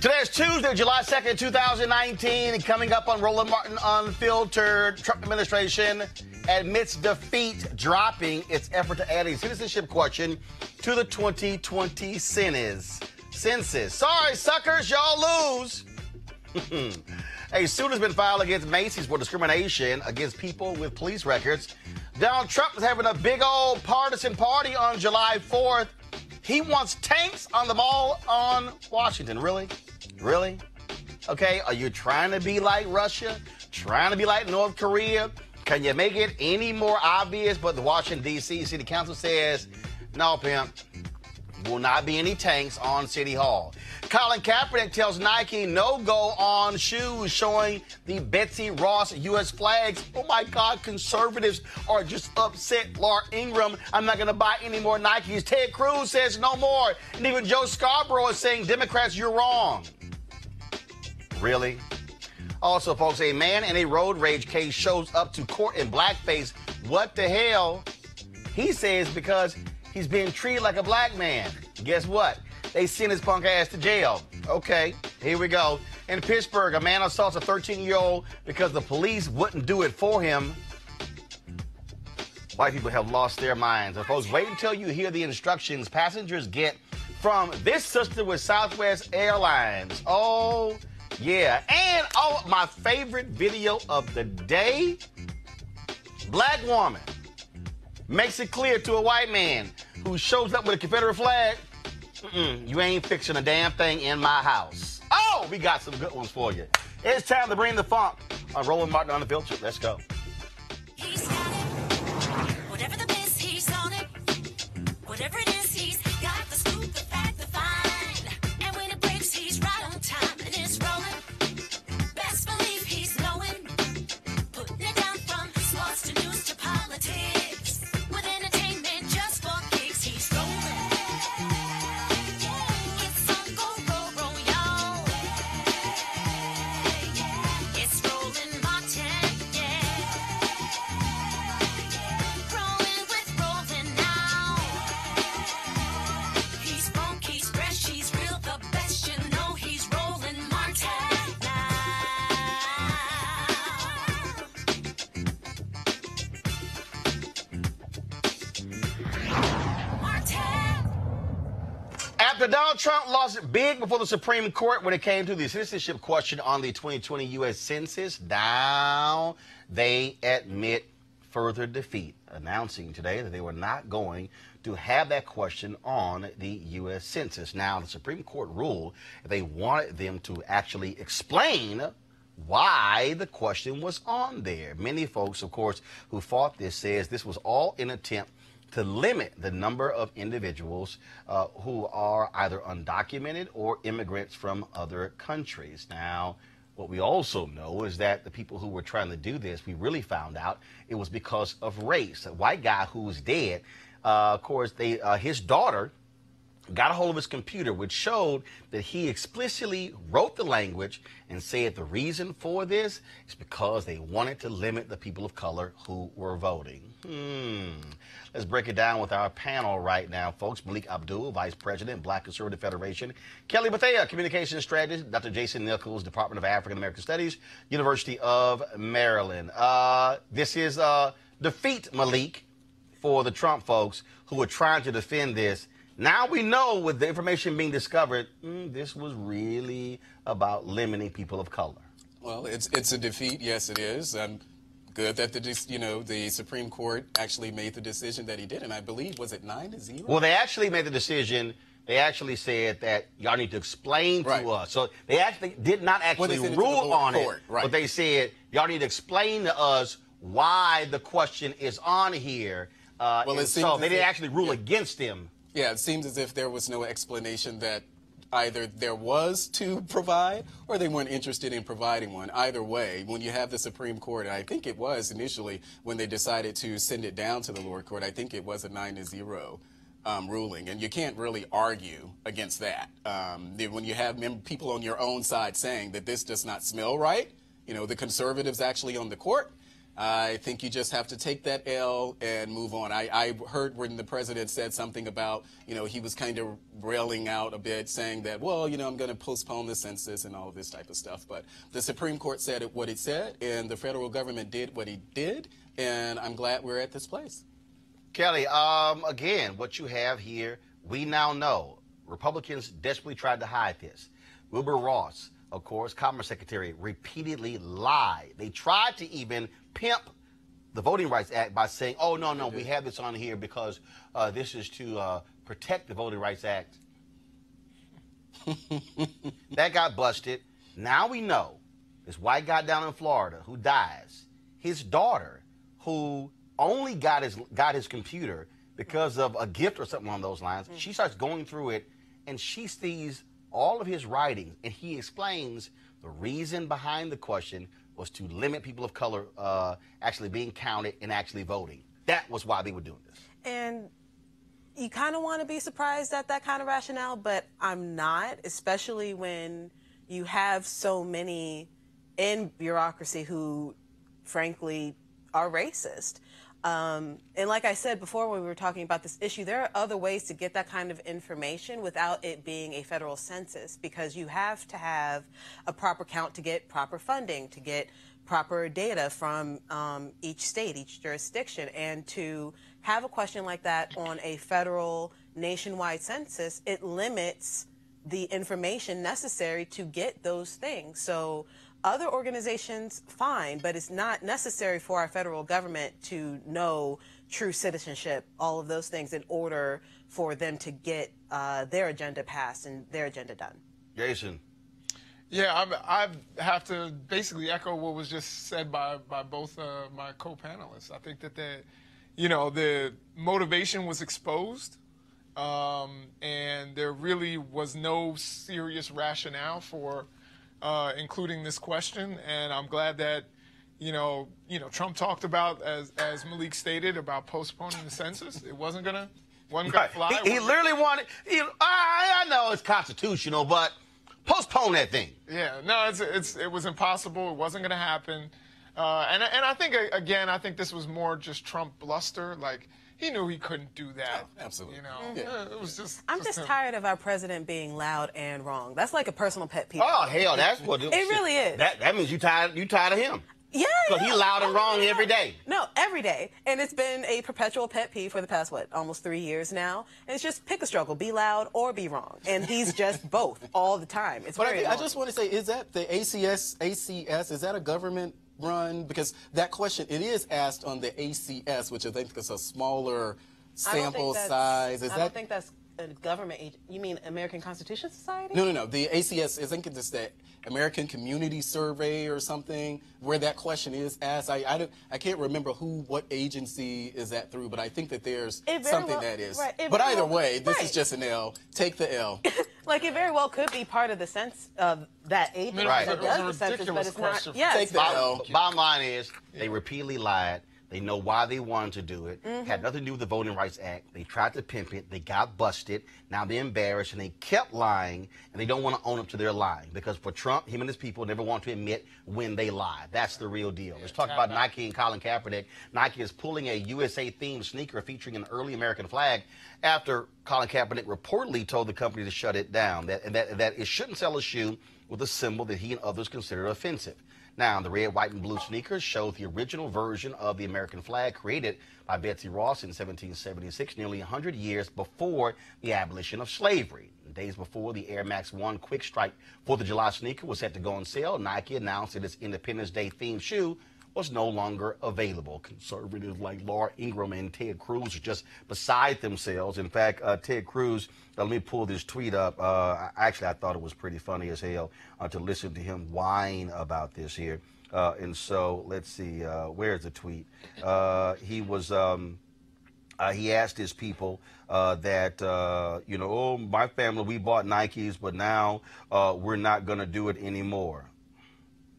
Today is Tuesday, July 2nd, 2019, and coming up on Roland Martin Unfiltered, Trump administration admits defeat, dropping its effort to add a citizenship question to the 2020 census. Sorry, suckers, y'all lose. A suit has been filed against Macy's for discrimination against people with police records. Donald Trump is having a big old partisan party on July 4th. He wants tanks on the mall on Washington. Really? Really? Okay, are you trying to be like Russia? Trying to be like North Korea? Can you make it any more obvious? But the Washington, D.C. City Council says, no, pimp, will not be any tanks on City Hall. Colin Kaepernick tells Nike no-go on shoes showing the Betsy Ross U.S. flags. Oh, my God, conservatives are just upset. Laura Ingraham, I'm not going to buy any more Nikes. Ted Cruz says no more. And even Joe Scarborough is saying, Democrats, you're wrong. Really? Also, folks, a man in a road rage case shows up to court in blackface. What the hell? He says because he's being treated like a black man. Guess what? They sent his punk ass to jail. Okay, here we go. In Pittsburgh, a man assaults a 13-year-old because the police wouldn't do it for him. White people have lost their minds. And folks, wait until you hear the instructions passengers get from this sister with Southwest Airlines. Oh, yeah. And my favorite video of the day, black woman makes it clear to a white man who shows up with a Confederate flag, you ain't fixing a damn thing in my house. Oh, we got some good ones for you. It's time to bring the funk on Roland Martin Unfiltered. Let's go. He's got it. Whatever the miss, he's on it. Whatever it is, he's got the scoop, the fact, the find. And when it breaks, he's right on time and it's rolling. Best believe he's knowing. Putting it down from sports to news to politics. With entertainment just for kicks, he's rolling. After Donald Trump lost big before the Supreme Court when it came to the citizenship question on the 2020 U.S. Census, now they admit further defeat, announcing today that they were not going to have that question on the U.S. Census. Now, the Supreme Court ruled they wanted them to actually explain why the question was on there. Many folks, of course, who fought this says this was all an attempt to limit the number of individuals who are either undocumented or immigrants from other countries. Now, what we also know is that the people who were trying to do this, we really found out it was because of race. A white guy who's dead, of course, his daughter got a hold of his computer, which showed that he explicitly wrote the language and said the reason for this is because they wanted to limit the people of color who were voting. Let's break it down with our panel right now, folks. Malik Abdul, Vice President, Black Conservative Federation. Kelly Bethea, Communications Strategist. Dr. Jason Nichols, Department of African American Studies, University of Maryland. This is defeat, Malik, for the Trump folks who are trying to defend this. Now we know, with the information being discovered, this was really about limiting people of color. Well, it's a defeat. Yes, it is. Good that the Supreme Court actually made the decision that he did, and I believe, was it 9-0? Well, they actually made the decision. They actually said that y'all need to explain to us. So they actually did not actually rule on it, but they said y'all need to explain to us why the question is on here. So they didn't actually rule against him. Yeah, it seems as if there was no explanation that either there was to provide or they weren't interested in providing one. Either way, when you have the Supreme Court, and I think it was initially when they decided to send it down to the lower court, I think it was a 9-0 ruling, and you can't really argue against that. When you have people on your own side saying that this does not smell right, the conservatives actually on the court, I think you just have to take that L and move on. I heard when the president said something about, he was kind of railing out a bit, saying that, well, I'm going to postpone the census and all of this type of stuff. But the Supreme Court said what it said, and the federal government did what it did, and I'm glad we're at this place. Kelly, again, what you have here, we now know Republicans desperately tried to hide this. Wilbur Ross, of course, Commerce Secretary, repeatedly lied. They tried to even pimp the Voting Rights Act by saying, oh, no, we have this on here because this is to protect the Voting Rights Act. That got busted. Now we know this white guy down in Florida who dies, his daughter, who only got his computer because of a gift or something along those lines, she starts going through it, and she sees all of his writings, and he explains the reason behind the question was to limit people of color actually being counted and actually voting. That was why they were doing this. And you kind of want to be surprised at that kind of rationale, but I'm not, especially when you have so many in bureaucracy who, frankly, are racist. And like I said before when we were talking about this issue, there are other ways to get that kind of information without it being a federal census, because you have to have a proper count to get proper funding, to get proper data from each state, each jurisdiction. And to have a question like that on a federal nationwide census, it limits the information necessary to get those things. So other organizations, fine, but it's not necessary for our federal government to know true citizenship, all of those things, in order for them to get their agenda passed and their agenda done. Jason. Yeah, I have to basically echo what was just said by both my co-panelists. I think that the motivation was exposed, and there really was no serious rationale for including this question, and I'm glad that Trump talked about, as Malik stated, about postponing the census. It wasn't gonna fly. He literally wanted. I know it's constitutional, but postpone that thing. Yeah, no, it was impossible. It wasn't gonna happen, and I think again, I think this was more just Trump bluster. Like, he knew he couldn't do that. Oh, absolutely. It was just. I'm just tired of our president being loud and wrong. That's like a personal pet peeve. Oh hell, that's what it really is. That means you tired of him. Yeah. Because he's loud and wrong every day. No, every day. And it's been a perpetual pet peeve for the past, almost 3 years now. And it's just pick a struggle, be loud or be wrong. And he's just both all the time. It's But very I just want to say, is that the ACS, is that a government run? Because that question, it is asked on the ACS, which I think is a smaller sample size. I don't think that's a government agent. You mean American Constitution Society? No. The ACS, I think it's the American Community Survey or something, where that question is asked. I can't remember what agency is that through, but I think that there's something that is. Right, but either way, this is just an L. Take the L. Like, it very well could be part of the sense of that agency that does the census, but it's not. Yes. Take the L. Bottom line is, they repeatedly lied. They know why they wanted to do it. Had nothing to do with the Voting Rights Act. They tried to pimp it. They got busted. Now they're embarrassed, and they kept lying, and they don't want to own up to their lying. Because for Trump, him and his people never want to admit when they lie. That's the real deal. Let's talk about Nike and Colin Kaepernick. Nike is pulling a USA-themed sneaker featuring an early American flag after Colin Kaepernick reportedly told the company to shut it down, that it shouldn't sell a shoe with a symbol that he and others consider offensive. Now, the red, white, and blue sneakers show the original version of the American flag created by Betsy Ross in 1776, nearly 100 years before the abolition of slavery. Days before the Air Max 1 Quick Strike 4th of July sneaker was set to go on sale, Nike announced that its Independence Day themed shoe was no longer available. Conservatives like Laura Ingraham and Ted Cruz are just beside themselves. In fact, Ted Cruz, let me pull this tweet up. Actually, I thought it was pretty funny as hell to listen to him whine about this here. And so let's see, where's the tweet? He asked his people oh, my family, we bought Nikes, but now we're not going to do it anymore.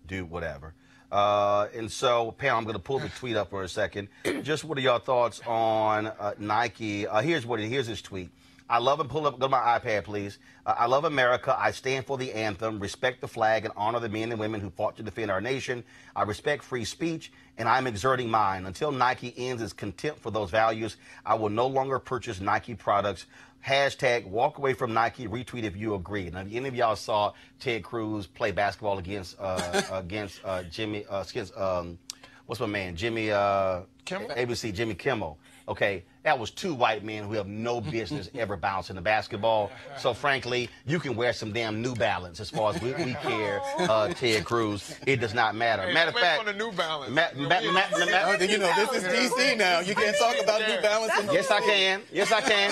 Dude, whatever. And so, Pam, I'm going to pull the tweet up for a second. Just what are your thoughts on Nike? Here's his tweet. I love and pull up. Go to my iPad, please. I love America. I stand for the anthem, respect the flag, and honor the men and women who fought to defend our nation. I respect free speech, and I'm exerting mine. Until Nike ends its contempt for those values, I will no longer purchase Nike products. Hashtag walk away from Nike. Retweet if you agree. Now, if any of y'all saw Ted Cruz play basketball against Jimmy, what's my man, Jimmy Kimmel? ABC, Jimmy Kimmel. Okay, that was two white men who have no business ever bouncing the basketball. So frankly, you can wear some damn New Balance as far as we care, Ted Cruz. It does not matter. Hey, Matter of fact, on the New Balance. You know, this is DC now. You can't talk about New Balance. Yes, I can. Yes, I can.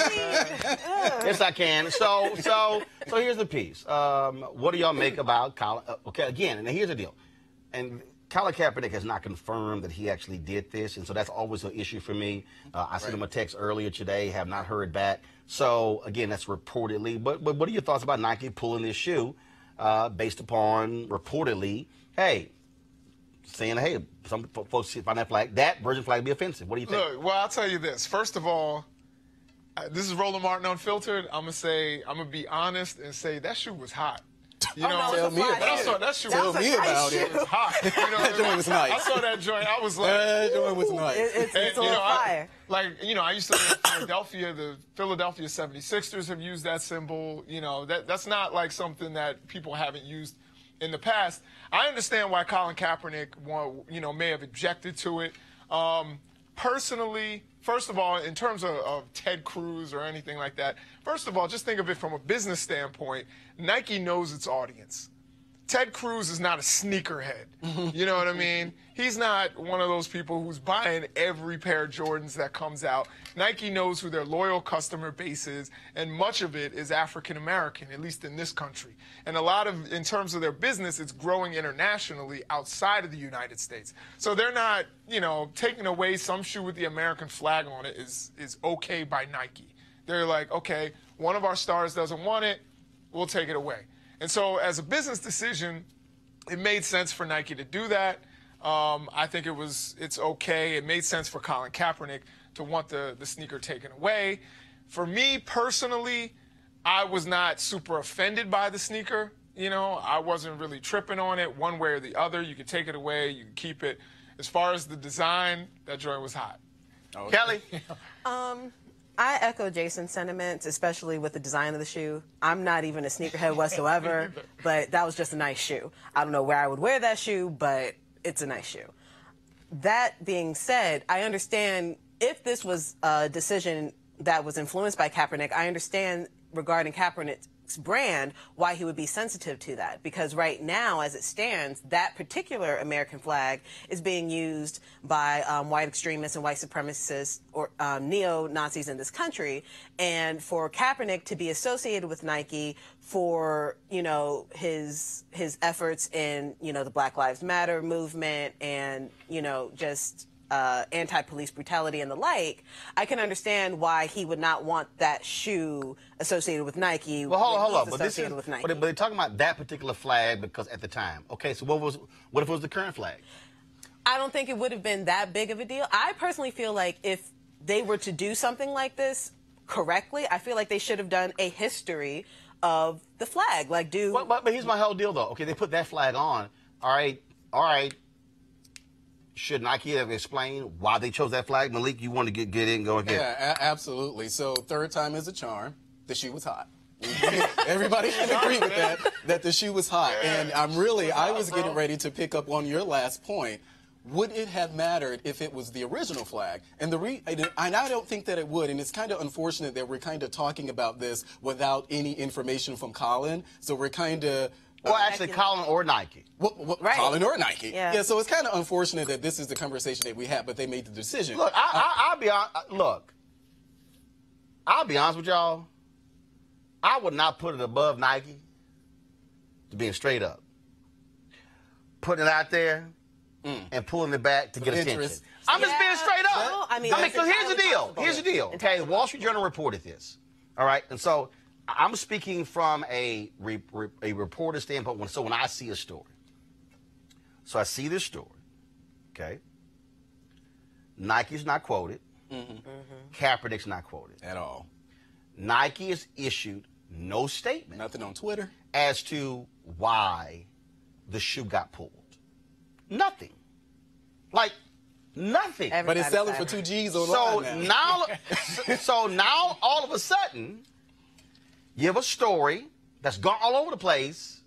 Yes, I can. So here's the piece. What do y'all make about Colin? Okay, again, and here's the deal. And Colin Kaepernick has not confirmed that he actually did this, and so that's always an issue for me. I sent him a text earlier today, have not heard back. So, again, that's reportedly. But what are your thoughts about Nike pulling this shoe based upon reportedly, hey, saying, hey, some folks find that flag, that version flag be offensive. What do you think? Look, well, I'll tell you this. First of all, this is Roland Martin Unfiltered. I'm going to be honest and say that shoe was hot. You know, tell me about I it. saw that shoe. Tell me about it. It was hot. You know That joint was nice. I saw that joint. I was like, That joint was nice. It's a you little know, fire. I used to live in Philadelphia. The Philadelphia 76ers have used that symbol. You know, that's not like something that people haven't used in the past. I understand why Colin Kaepernick, may have objected to it. Personally, first of all, in terms of Ted Cruz or anything like that, first of all, just think of it from a business standpoint. Nike knows its audience. Ted Cruz is not a sneakerhead. You know what I mean? He's not one of those people who's buying every pair of Jordans that comes out. Nike knows who their loyal customer base is, and much of it is African American, at least in this country. And a lot of, in terms of their business, it's growing internationally outside of the United States. So they're not, taking away some shoe with the American flag on it is okay by Nike. They're like, okay, one of our stars doesn't want it, we'll take it away. And so as a business decision, it made sense for Nike to do that. I think it's okay. It made sense for Colin Kaepernick to want the sneaker taken away. For me personally, I was not super offended by the sneaker. I wasn't really tripping on it one way or the other. You could take it away, you can keep it. As far as the design, that joint was hot. Okay. Kelly? I echo Jason's sentiments, especially with the design of the shoe. I'm not even a sneakerhead whatsoever, but that was just a nice shoe. I don't know where I would wear that shoe, but it's a nice shoe. That being said, I understand if this was a decision that was influenced by Kaepernick, I understand regarding Kaepernick's brand why he would be sensitive to that, because right now as it stands, that particular American flag is being used by white extremists and white supremacists or neo-Nazis in this country, and for Kaepernick to be associated with Nike for his efforts in the Black Lives Matter movement and just anti-police brutality and the like, I can understand why he would not want that shoe associated with Nike. Well, hold on. But Nike. But they're talking about that particular flag because at the time. Okay, so what if it was the current flag? I don't think it would have been that big of a deal. I personally feel like if they were to do something like this correctly, I feel like they should have done a history of the flag. But here's my whole deal, though. Okay, they put that flag on. All right. Should Nike have explained why they chose that flag? Malik, you want to get in, go ahead. Yeah, absolutely. So third time is a charm. The shoe was hot. Everybody should agree with that the shoe was hot. And I was getting ready to pick up on your last point. Would it have mattered if it was the original flag? And I don't think that it would. And it's kind of unfortunate that we're kind of talking about this without any information from Colin. So we're kind of... Well, actually, Colin or Nike. Right. Colin or Nike. Yeah, so it's kind of unfortunate that this is the conversation that we had, but they made the decision. Look, I'll be honest with y'all. I would not put it above Nike, to being straight up. Putting it out there and pulling it back to get attention. I'm just being straight up. So here's the deal. Here's the deal. Okay, the Wall Street Journal reported this. All right, and so I'm speaking from a reporter standpoint. So when I see a story, so I see this story, okay? Nike's not quoted. Kaepernick's not quoted At all. Nike has issued no statement Nothing on Twitter. as to why the shoe got pulled. Nothing. Like, nothing. But it's selling for Everybody's $2 G's So online now. now all of a sudden, you have a story that's gone all over the place,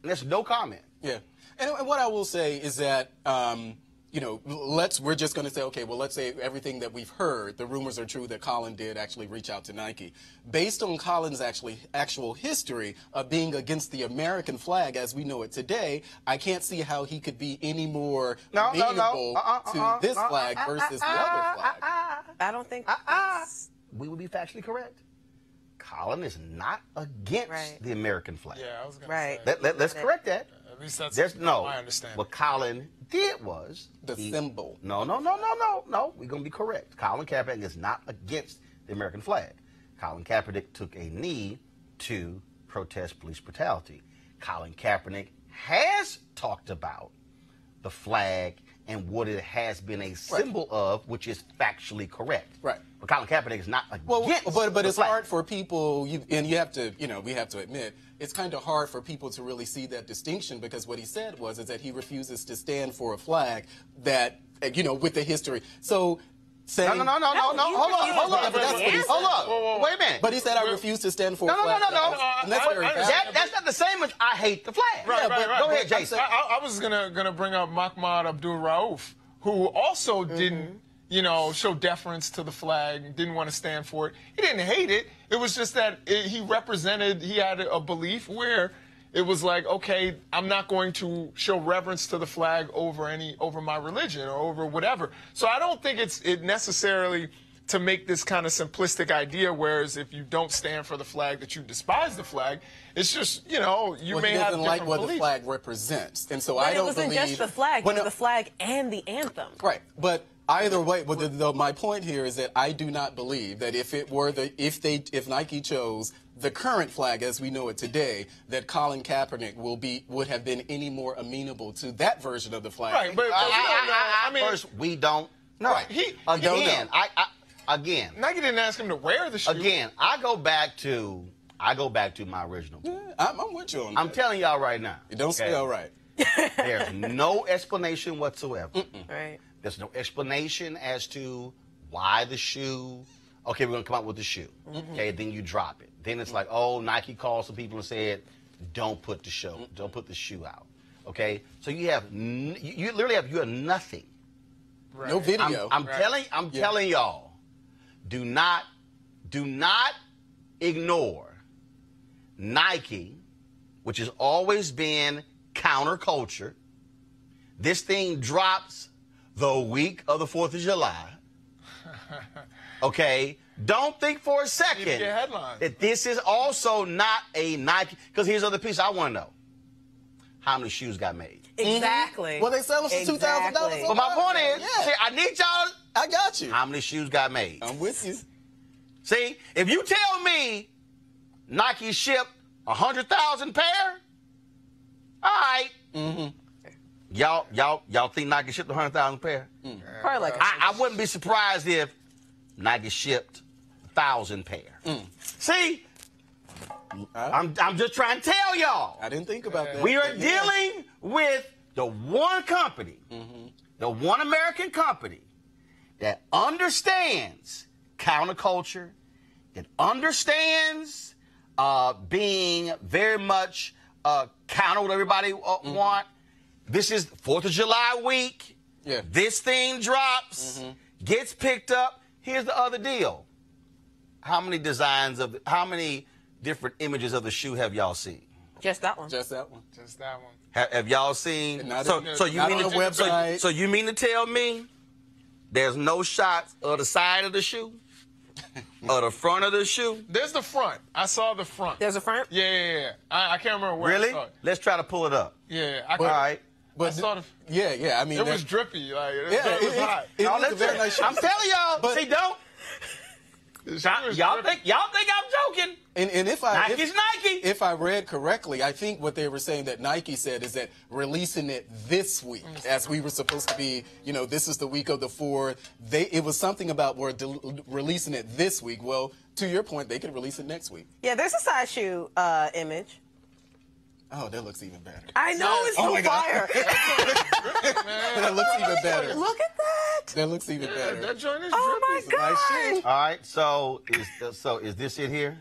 and there's no comment. Yeah. And what I will say is that, we're just going to say, okay, well, let's say everything that we've heard, the rumors are true that Colin did actually reach out to Nike. Based on Colin's actual history of being against the American flag as we know it today, I can't see how he could be any more amenable to this flag versus the other flag. I don't think that's We would be factually correct. Colin is not against the American flag. Yeah, I was going Right. to say. Let's correct that. At least that's There's no. my understanding. What Colin did was The symbol. No. We're gonna be correct. Colin Kaepernick is not against the American flag. Colin Kaepernick took a knee to protest police brutality. Colin Kaepernick has talked about the flag and what it has been a symbol of, which is factually correct. Right. But Colin Kaepernick is not against but the it's flag. hard for people, we have to admit, it's kind of hard for people to really see that distinction because what he said is that he refuses to stand for a flag that, with the history. So saying... No. Hold up. Hold up. Wait a minute. But he said, I refuse to stand for a flag. No. And that's very valid. That's not the same as I hate the flag. Right. Go ahead, Jason. I was gonna bring up Mahmoud Abdul Rauf, who also didn't, show deference to the flag, didn't want to stand for it. He didn't hate it. It was just that he had a belief where it was like, okay, I'm not going to show reverence to the flag over my religion or over whatever. So I don't think it necessarily to make this kind of simplistic idea, whereas if you don't stand for the flag, that you despise the flag. It's just, you may have different he doesn't like what beliefs. the flag represents. And so But I don't it wasn't believe... just the flag, Well, it was the flag and the anthem. Right, but either way, my point here is that I do not believe that if Nike chose the current flag as we know it today, that Colin Kaepernick would have been any more amenable to that version of the flag. Right, but First, we don't know. Right, Again, Nike didn't ask him to wear the shoe. Again, I go back to my original point. I'm with you on that. I'm telling y'all right now. You don't say all right. There's no explanation whatsoever. Right. There's no explanation as to why the shoe. Okay, we're gonna come out with the shoe. Okay, then you drop it. Then it's like, oh, Nike called some people and said, don't put the shoe out. Okay, so you have you have nothing. Right. No video. I'm telling y'all, do not ignore Nike, which has always been counterculture. This thing drops the week of the 4th of July. Okay? Don't think for a second Get headlines. that this is also not a Nike. Because here's the other piece I want to know. How many shoes got made? Exactly. Well, they sell them for $2,000. Exactly. But my point is, Yeah. see, I need y'all. I got you. How many shoes got made? I'm with you. See, if you tell me Nike shipped 100,000 pair, all right. Y'all think Nike shipped 100,000 pair? Probably like I wouldn't be surprised if Nike shipped 1,000 pair. See, I'm just trying to tell y'all. I didn't think about that. We are dealing with the one company, the one American company that understands counterculture, that understands being very much counter what everybody want. This is 4th of July week. Yeah. This thing drops, gets picked up. Here's the other deal. How many different images of the shoe have y'all seen? just that one. Just that one. Just that one. Have y'all seen? Not So on the you mean website. So you mean to tell me there's no shots of the side of the shoe, or the front of the shoe? There's the front. I saw the front. There's a front? Yeah. I can't remember where Really? I saw it. Let's try to pull it up. Yeah. All right. I saw the. Yeah. I mean, It was drippy. Like, it Yeah, was hot. it No, was a let's very nice shoe. I'm telling y'all. But- See, don't. Y'all think I'm joking? And if Nike's Nike. If I read correctly, I think what they were saying that Nike said is that releasing it this week, as we were supposed to be, this is the week of the 4th. It was something about releasing it this week. Well, to your point, they could release it next week. Yeah, there's a side shoe image. Oh, that looks even better. I know, it's so fire. That looks even better. Look at that. That looks even better. That joint is Oh my drippy. God. All right, so is this it here?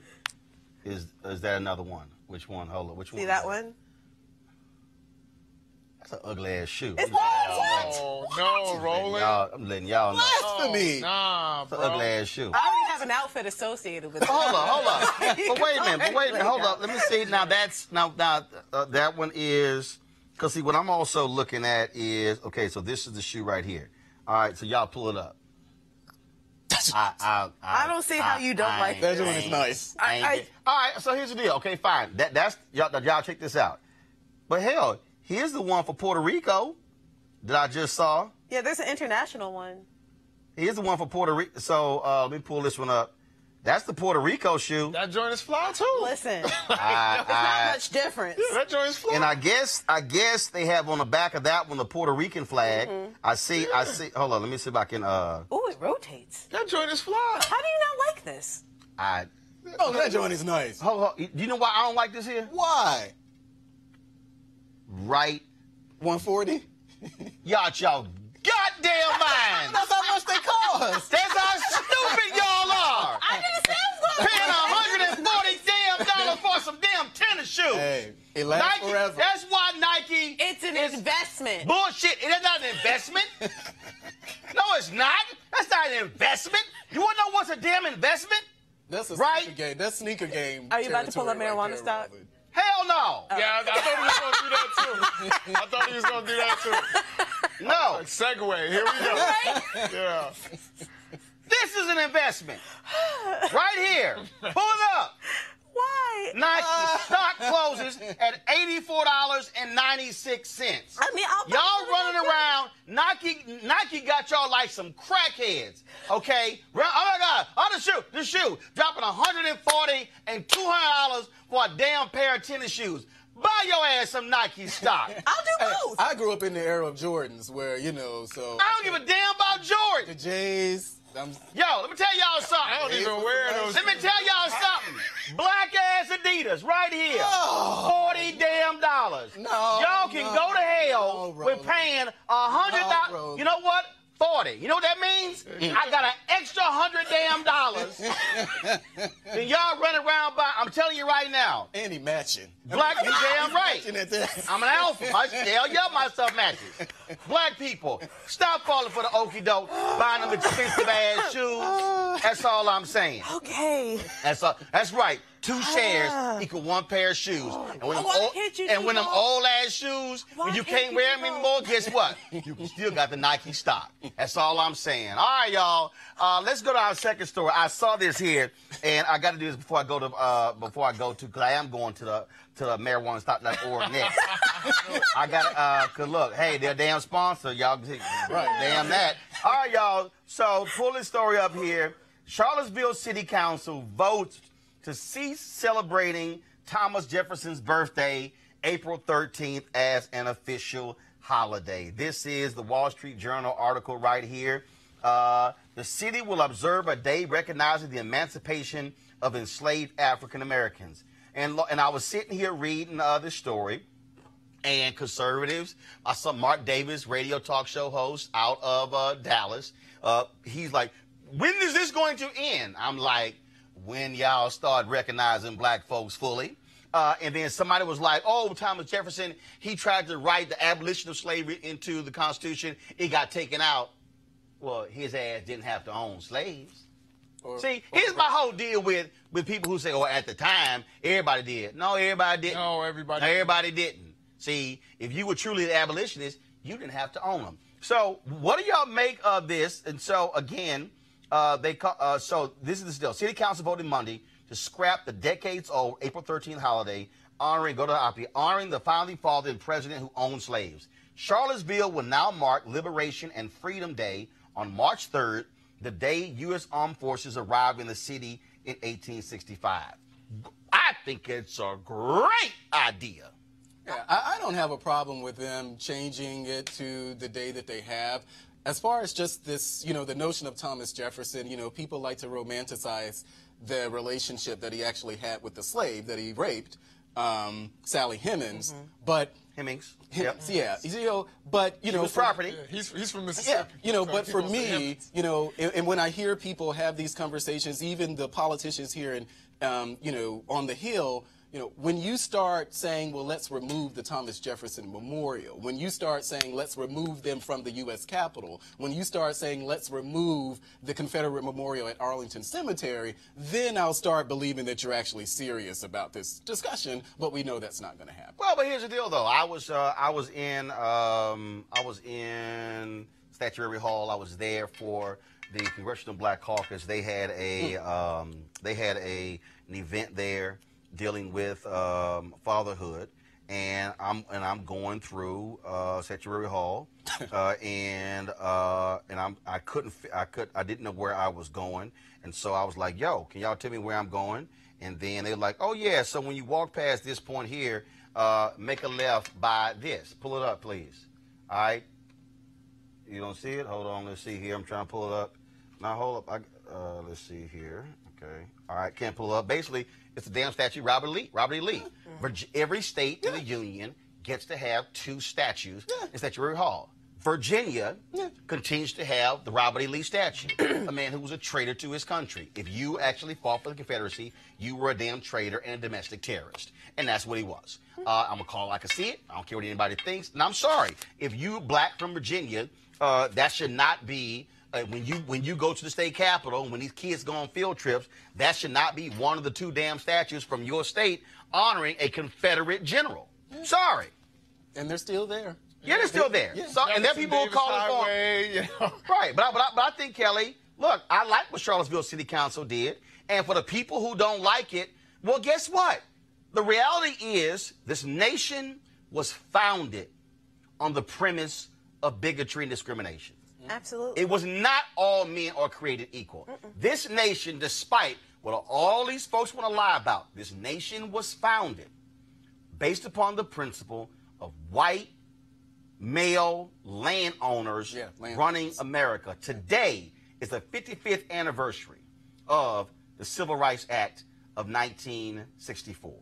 Is that another one? Which one? Hold on, which one? See that one? That's an ugly ass shoe. It's Oh, no, Roland. I'm letting y'all know. Blasphemy. Nah, It's an bro. ugly ass shoe. I already have an outfit associated with it. Hold up. But wait a minute. Hold up. Let me see. Now that one is, because see what I'm also looking at is, okay, so this is the shoe right here. All right, so y'all pull it up. I don't see how you don't like That this. joint is nice. All right, so here's the deal. Okay, fine. That's y'all check this out. But hell, here's the one for Puerto Rico that I just saw. Yeah, there's an international one. Here's the one for Puerto Rico. So let me pull this one up. That's the Puerto Rico shoe. That joint is fly, too. Listen, it's not much difference. That joint is fly. And I guess they have on the back of that one the Puerto Rican flag. Mm-hmm. I see. Hold on, let me see if I can. Ooh, it rotates. That joint is fly. How do you not like this? Oh, that joint is nice. Hold. Do you know why I don't like this here? Why? Right, 140? y'all goddamn mind. That's how much they cost. That's how stupid y'all are. I didn't say it was Paying $140 damn for some damn tennis shoes. Hey, it lasts Nike. forever. That's why Nike. It's an investment. Bullshit. It is not an investment. No, it's not. That's not an investment. You want to know what's a damn investment? That's a Right? sneaker game. That's sneaker game. Are you about to pull up territory right marijuana there, stock? Roland. Hell no. Yeah, I thought he was going to do that, too. I thought he was going to do that, too. No. Like, segue. Here we go. Yeah. This is an investment. Right here. Pull it up. Why? Nike stock closes at $84.96. I mean, I'll Y'all running around. Nike got y'all like some crackheads. Okay? Oh my God. Oh, the shoe. Dropping $140 and $200 for a damn pair of tennis shoes. Buy your ass some Nike stock. I'll do both. I grew up in the era of Jordans where, so. I don't give a damn about The Jordan. J's. Yo, let me tell y'all something. I don't even wear those. Let me tell y'all something. Black ass Adidas right here. Oh. $40 damn. No, Y'all can no, go to hell no, with Roland. paying $100. No, Roland. You know what? 40. You know what that means? I got an extra $100 damn. And y'all running around by. I'm telling you right now. And he matching. Black, you damn right. Matching at that. I'm an alpha. Hell yeah, my stuff matches. Black people, stop falling for the okie doke, buying them expensive ass shoes. That's all I'm saying. Okay. That's right. 2 shares equal 1 pair of shoes. And when them Why can't you do them both? old ass shoes, when Why you can't can't you wear do them both? anymore, guess what? You still got the Nike stock. That's all I'm saying. All right, y'all. Let's go to our second story. I saw this here, and I got to do this before I go to because I am going to the marijuanastock.org next. I got cause look, hey, they're a damn sponsor, y'all. Right, damn that. All right, y'all. So pull this story up here. Charlottesville City Council votes to cease celebrating Thomas Jefferson's birthday, April 13th, as an official holiday. This is the Wall Street Journal article right here. The city will observe a day recognizing the emancipation of enslaved African Americans. And I was sitting here reading this story, and conservatives, I saw Mark Davis, radio talk show host out of Dallas. He's like, when is this going to end? I'm like, when y'all start recognizing black folks fully. And then somebody was like, oh, Thomas Jefferson, he tried to write the abolition of slavery into the Constitution. It got taken out. Well, his ass didn't have to own slaves. See, here's my whole deal with people who say, oh, at the time, everybody did. No, everybody didn't. No, everybody Everybody didn't. See, if you were truly an abolitionist, you didn't have to own them. So what do y'all make of this? And so, again, so this is the deal. City Council voted Monday to scrap the decades-old April 13th holiday, honoring the founding father and president who owned slaves. Charlottesville will now mark Liberation and Freedom Day on March 3rd, the day U.S. Armed Forces arrived in the city in 1865. I think it's a great idea. Yeah, I don't have a problem with them changing it to the day that they have. As far as just this, the notion of Thomas Jefferson, people like to romanticize the relationship that he actually had with the slave that he raped, Sally Hemings, but Hemings. yeah, but It was property. Yeah, he's from Mississippi. Yeah, So but for people say me, Hemings. and when I hear people have these conversations, even the politicians here in, on the Hill, when you start saying, well, let's remove the Thomas Jefferson Memorial, when you start saying, let's remove them from the U.S. Capitol, when you start saying, let's remove the Confederate Memorial at Arlington Cemetery, then I'll start believing that you're actually serious about this discussion, but we know that's not going to happen. Well, but here's the deal, though. I was in Statuary Hall. I was there for the Congressional Black Caucus. They had an event there dealing with fatherhood, and I'm going through Statuary Hall, and I didn't know where I was going, and so I was like, "Yo, can y'all tell me where I'm going?" And then they're like, "Oh yeah, so when you walk past this point here, make a left by this. Pull it up, please." All right. You don't see it? Hold on. Let's see here. I'm trying to pull it up. Now hold up. Let's see here. Okay. All right. Can't pull it up. Basically, it's a damn statue, Robert E. Lee. Every state in the Union gets to have 2 statues in Statuary Hall. Virginia continues to have the Robert E. Lee statue, a man who was a traitor to his country. If you actually fought for the Confederacy, you were a damn traitor and a domestic terrorist. And that's what he was. I'm going to call it like I see it. I don't care what anybody thinks. And I'm sorry. If you black from Virginia, that should not be... when you go to the state capitol, when these kids go on field trips, that should not be one of the 2 damn statues from your state honoring a Confederate general. Sorry. And they're still there. Yeah, they're still there. Yeah. So, and there are people who call it for. Right, but I think, Kelly, look, I like what Charlottesville City Council did, and for the people who don't like it, well, guess what? The reality is this nation was founded on the premise of bigotry and discrimination. Absolutely. It was not all men are created equal. This nation, despite what all these folks want to lie about, this nation was founded based upon the principle of white male landowners running America. Today is the 55th anniversary of the Civil Rights Act of 1964.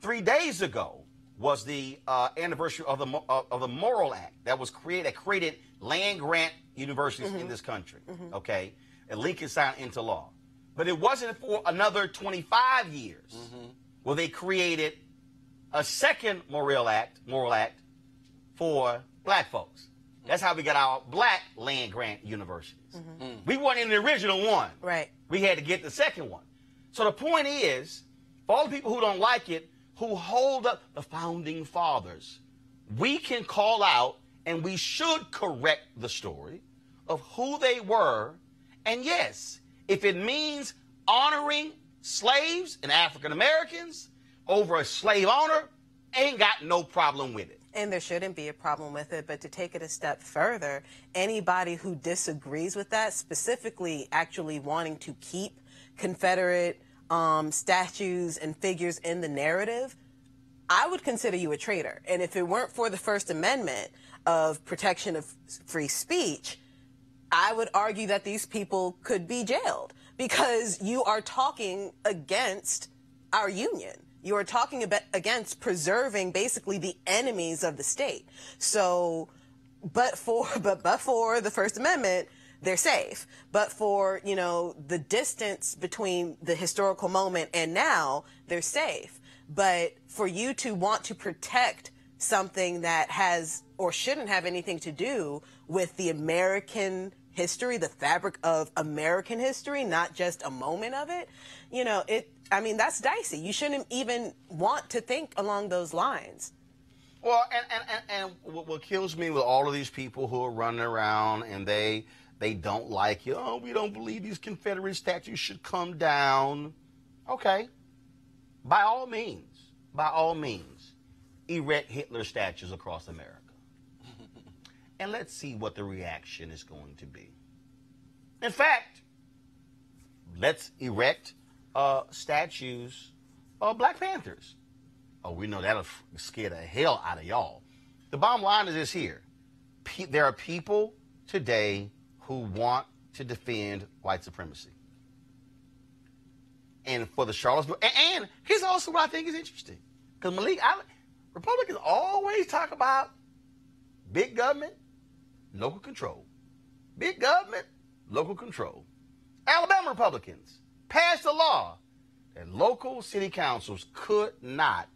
3 days ago was the anniversary of the Morrill Act that created land grant universities in this country. Okay, and Lincoln signed into law, but it wasn't for another 25 years where they created a second Morrill Act for black folks. That's how we got our black land grant universities. We weren't in the original one. Right. We had to get the second one. So the point is, for all the people who don't like it, who hold up the founding fathers, we can call out and we should correct the story of who they were. And yes, if it means honoring slaves and African Americans over a slave owner, ain't got no problem with it. And there shouldn't be a problem with it, but to take it a step further, anybody who disagrees with that, specifically actually wanting to keep Confederate statues and figures in the narrative, I would consider you a traitor. And if it weren't for the First Amendment of protection of free speech, I would argue that these people could be jailed because you are talking against our union. You are talking about against preserving basically the enemies of the state. So, but for the First Amendment, they're safe. But for, the distance between the historical moment and now, they're safe. But for you to want to protect something that has or shouldn't have anything to do with the American history, the fabric of American history, not just a moment of it, that's dicey. You shouldn't even want to think along those lines. Well, and what kills me with all of these people who are running around and they don't like it. Oh, we don't believe these Confederate statues should come down. Okay. By all means, erect Hitler statues across America. And let's see what the reaction is going to be. In fact, let's erect statues of Black Panthers. Oh, we know that'll scare the hell out of y'all. The bottom line is this here. There are people today who want to defend white supremacy. And for the Charlottesville, and here's also what I think is interesting. Because Malik, Republicans always talk about big government, local control. Big government, local control. Alabama Republicans passed a law that local city councils could not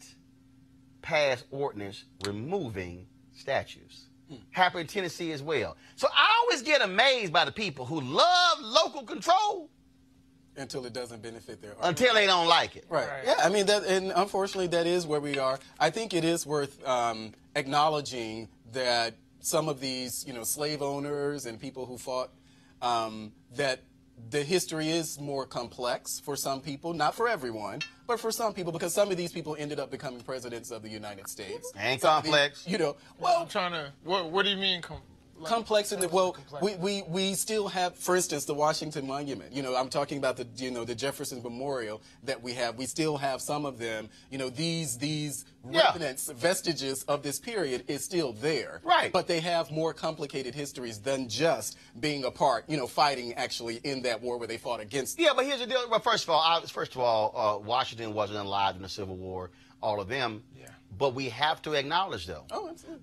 pass ordinance removing statues. Happened in Tennessee as well. So I always get amazed by the people who love local control Until it doesn't benefit their argument. until they don't like it. Right. Yeah, I mean, and unfortunately, that is where we are. I think it is worth acknowledging that some of these, slave owners and people who fought, that the history is more complex for some people, not for everyone, but for some people, because some of these people ended up becoming presidents of the United States. Ain't complex. I'm trying to. What do you mean? Complex in the we still have, for instance, the Washington Monument. I'm talking about the Jefferson Memorial that we have. We still have some of them. These remnants, vestiges of this period is still there. Right. But they have more complicated histories than just being a part, fighting actually in that war where they fought against. Yeah, but here's the deal. Well, first of all, Washington wasn't alive in the Civil War. All of them. Yeah. But we have to acknowledge, though,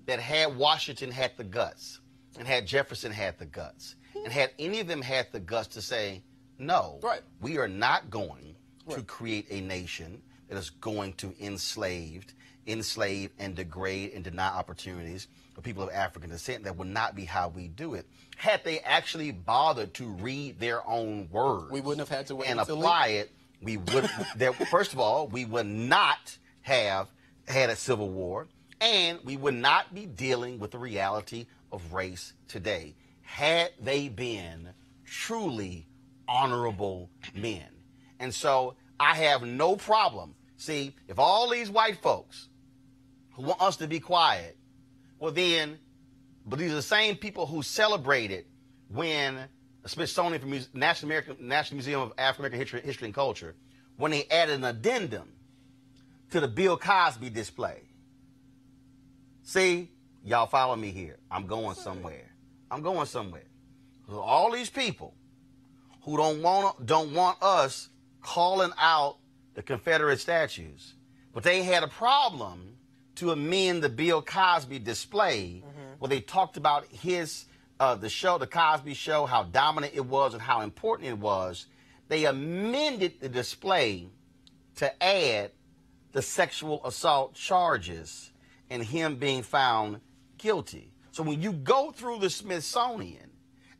that had Washington had the guts, and had Jefferson had the guts, and had any of them had the guts to say, no, we are not going to create a nation that is going to enslave and degrade and deny opportunities for people of African descent, that would not be how we do it. Had they actually bothered to read their own words, we wouldn't have had to wait and until apply it, we would. First of all, we would not have had a civil war, and we would not be dealing with the reality of race today, had they been truly honorable men. And so I have no problem. See, if all these white folks who want us to be quiet, well then, but these are the same people who celebrated when the Smithsonian National Museum of African American History and Culture, when they added an addendum to the Bill Cosby display. See, y'all follow me here. I'm going somewhere. So all these people who don't want us calling out the Confederate statues, but they had a problem to amend the Bill Cosby display, where they talked about the Cosby Show, how dominant it was and how important it was. They amended the display to add the sexual assault charges and him being found guilty. So when you go through the Smithsonian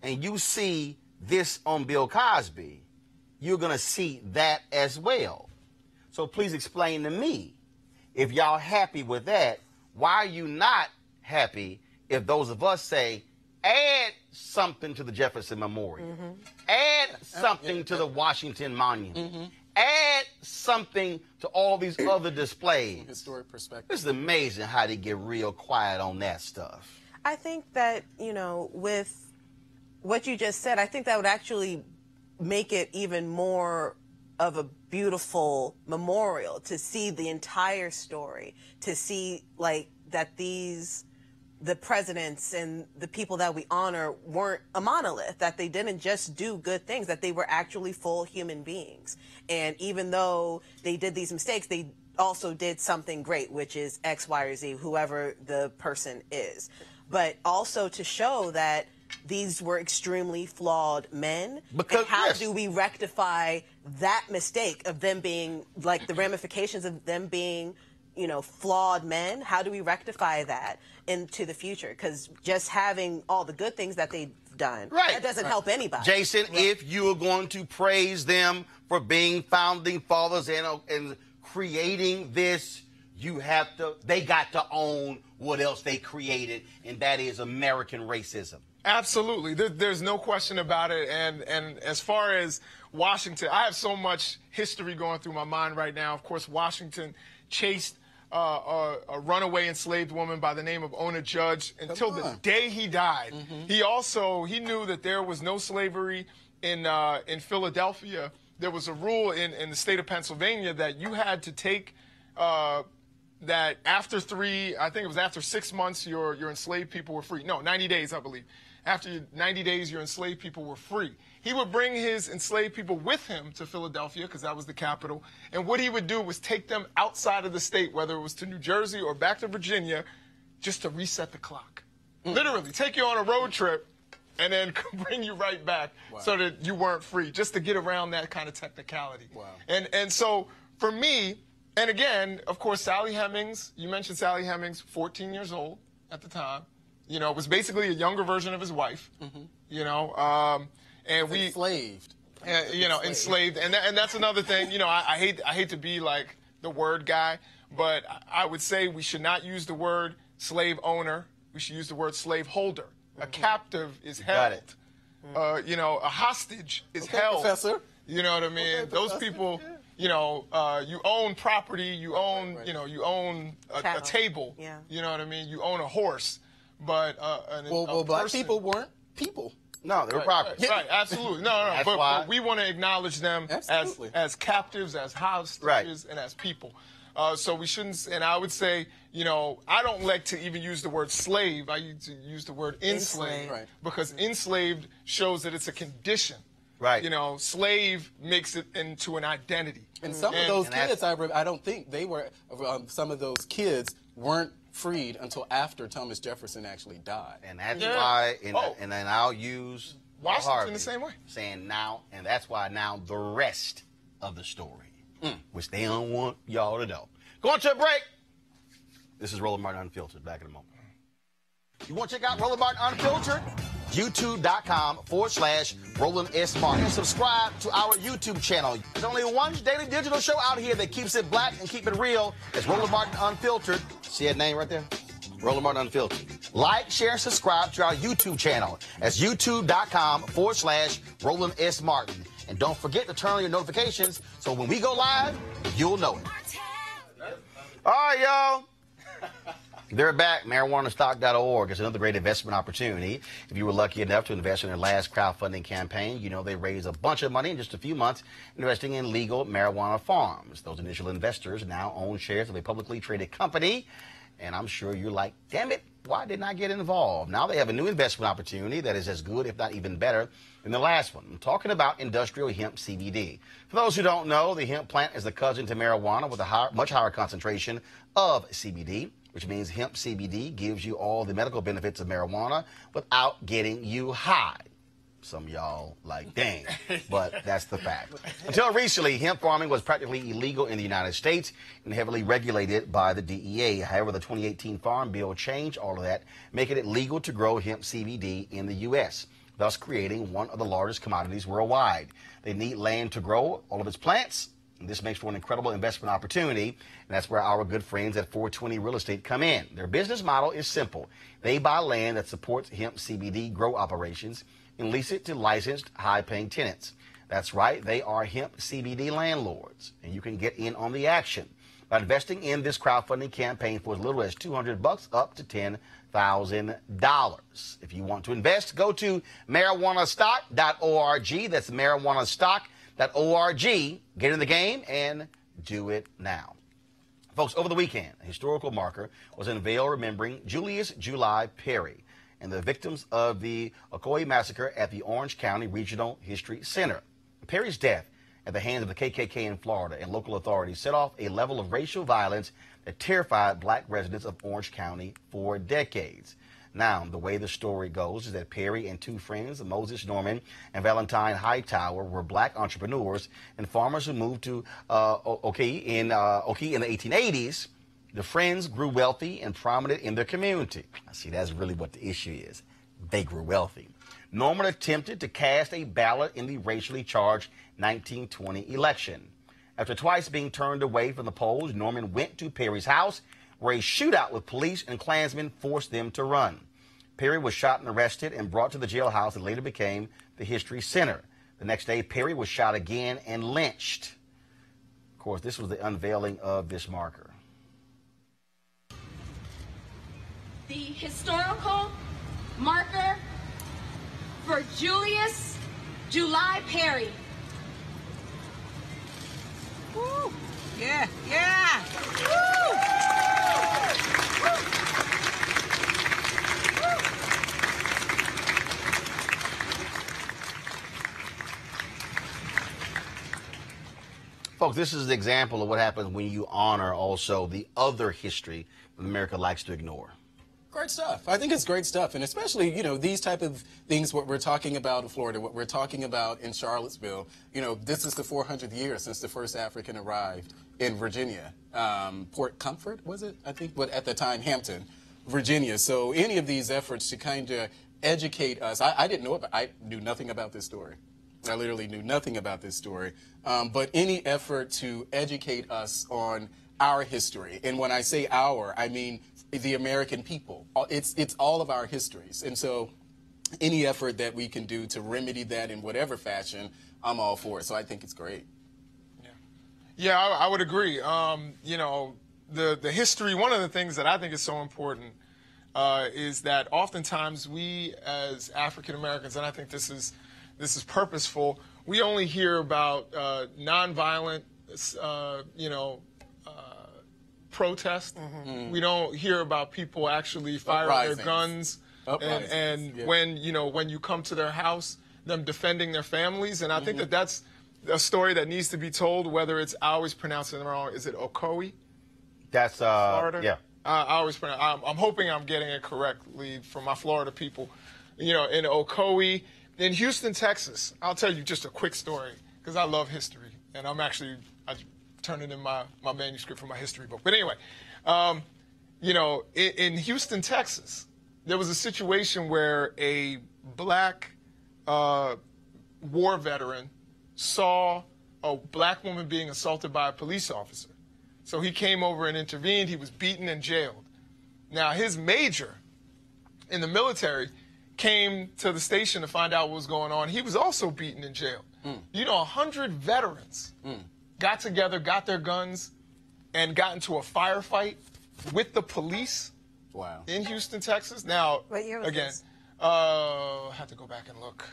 and you see this on Bill Cosby, you're going to see that as well. So please explain to me, if y'all happy with that, why are you not happy if those of us say, add something to the Jefferson Memorial, add something to the Washington Monument, add something to all these other displays. Historic perspective. It's amazing how they get real quiet on that stuff. I think that, with what you just said, I think that would actually make it even more of a beautiful memorial, to see the entire story, to see that the presidents and the people that we honor weren't a monolith, that they didn't just do good things, that they were actually full human beings. And even though they did these mistakes, they also did something great, which is X, Y, or Z, whoever the person is. But also to show that these were extremely flawed men. Because, and how yes. do we rectify that mistake of them being, the ramifications of them being, flawed men? How do we rectify that into the future? Because just having all the good things that they've done, that doesn't help anybody. Jason, if you're going to praise them for being founding fathers and creating this, they got to own what else they created, and that is American racism. Absolutely. There's no question about it. And as far as Washington, I have so much history going through my mind right now. Of course, Washington chased a runaway enslaved woman by the name of Ona Judge until the on. day he died. He knew that there was no slavery in Philadelphia. There was a rule in the state of Pennsylvania that you had to take that after after 6 months, your enslaved people were free. No, 90 days, I believe. After 90 days, your enslaved people were free. He would bring his enslaved people with him to Philadelphia because that was the capital. And what he would do was take them outside of the state, whether it was to New Jersey or back to Virginia, just to reset the clock. Literally, take you on a road trip and then bring you right back so that you weren't free, just to get around that kind of technicality. Wow. And so for me, and again, of course, Sally Hemings, you mentioned Sally Hemings, 14 years old at the time. You know, was basically a younger version of his wife. You know, and we Enslaved. you know, enslaved, and that's another thing. You know, I hate to be like the word guy, but I would say we should not use the word slave owner. We should use the word slave holder. A captive is held. You know, a hostage is held. Professor. You know what I mean? Those people. You know, you own property. You own. You know, you own a table. Yeah. You know what I mean? You own a horse. But Well, black people weren't people. No, they were property. Right, absolutely. No. That's But why. we want to acknowledge them as captives, as hostages, and as people. So we shouldn't. And I would say, you know, I don't like to even use the word slave. I use the word enslaved, Right. because enslaved shows that it's a condition. Right. You know, slave makes it into an identity. And some of those kids, I don't think they were. Some of those kids weren't freed until after Thomas Jefferson actually died. And that's why, and then I'll use Washington Harvey the same way. saying now, and that's why now the rest of the story, which they don't want y'all to know. Going to a break. This is Roland Martin Unfiltered. Back in a moment. You want to check out Roland Martin Unfiltered? YouTube.com/Roland S. Martin. And subscribe to our YouTube channel. There's only one daily digital show out here that keeps it black and keep it real. It's Roland Martin Unfiltered. See that name right there? Roland Martin Unfiltered. Like, share, and subscribe to our YouTube channel. That's YouTube.com/Roland S. Martin. And don't forget to turn on your notifications so when we go live, you'll know it. All right, y'all. They're back. MarijuanaStock.org is another great investment opportunity. If you were lucky enough to invest in their last crowdfunding campaign, you know they raised a bunch of money in just a few months investing in legal marijuana farms. Those initial investors now own shares of a publicly traded company. And I'm sure you're like, damn it, why didn't I get involved? Now they have a new investment opportunity that is as good, if not even better, than the last one. I'm talking about industrial hemp CBD. For those who don't know, the hemp plant is the cousin to marijuana with a much higher concentration of CBD, which means hemp CBD gives you all the medical benefits of marijuana without getting you high. Some of y'all like, dang, but that's the fact. Until recently, hemp farming was practically illegal in the United States and heavily regulated by the DEA. However, the 2018 Farm Bill changed all of that, making it legal to grow hemp CBD in the U.S., thus creating one of the largest commodities worldwide. They need land to grow all of its plants. And this makes for an incredible investment opportunity, and that's where our good friends at 420 Real Estate come in. Their business model is simple. They buy land that supports hemp CBD grow operations and lease it to licensed, high-paying tenants. That's right, they are hemp CBD landlords, and you can get in on the action by investing in this crowdfunding campaign for as little as $200 up to $10,000. If you want to invest, go to marijuanastock.org. That's marijuanastock.org. Get in the game and do it now. Folks, over the weekend, a historical marker was unveiled remembering Julius July Perry and the victims of the Ocoee Massacre at the Orange County Regional History Center. Perry's death at the hands of the KKK in Florida and local authorities set off a level of racial violence that terrified black residents of Orange County for decades. Now, the way the story goes is that Perry and two friends, Moses Norman and Valentine Hightower, were black entrepreneurs and farmers who moved to Ocoee in the 1880s. The friends grew wealthy and prominent in their community. I see that's really what the issue is. They grew wealthy. Norman attempted to cast a ballot in the racially charged 1920 election. After twice being turned away from the polls, Norman went to Perry's house, where a shootout with police and Klansmen forced them to run. Perry was shot and arrested and brought to the jailhouse that later became the History Center. The next day, Perry was shot again and lynched. Of course, this was the unveiling of this marker. the historical marker for Julius July Perry. Woo! Yeah, yeah! Woo! Folks, this is an example of what happens when you honor also the other history that America likes to ignore. Great stuff. I think it's great stuff, and especially, you know, these type of things, what we're talking about in Florida, what we're talking about in Charlottesville, you know, this is the 400th year since the first African arrived in Virginia. Port Comfort, was it? I think, but at the time, Hampton, Virginia. So any of these efforts to kind of educate us, I didn't know about, I knew nothing about this story. I literally knew nothing about this story. But any effort to educate us on our history, and when I say our, I mean the American people. It's all of our histories. And so any effort that we can do to remedy that in whatever fashion, I'm all for it. So I think it's great. Yeah, I would agree. You know, the history, one of the things that I think is so important is that oftentimes we as African Americans, and I think this is purposeful, we only hear about nonviolent, protest. We don't hear about people actually firing their guns, and yeah. when you come to their house, them defending their families. And I think that's a story that needs to be told. Whether it's, I always pronounce it wrong. Is it Ocoee? That's Florida. Yeah. I always pronounce. I'm hoping I'm getting it correctly from my Florida people. You know, in Ocoee, in Houston, Texas. I'll tell you just a quick story because I love history, and I turned it in my manuscript for my history book. But anyway, you know, in Houston, Texas, there was a situation where a black war veteran saw a black woman being assaulted by a police officer. So he came over and intervened. He was beaten and jailed. Now, his major in the military came to the station to find out what was going on. He was also beaten and jailed. You know, 100 veterans got together, got their guns, and got into a firefight with the police. Wow. In Houston, Texas. Now, what year was again, this? I have to go back and look.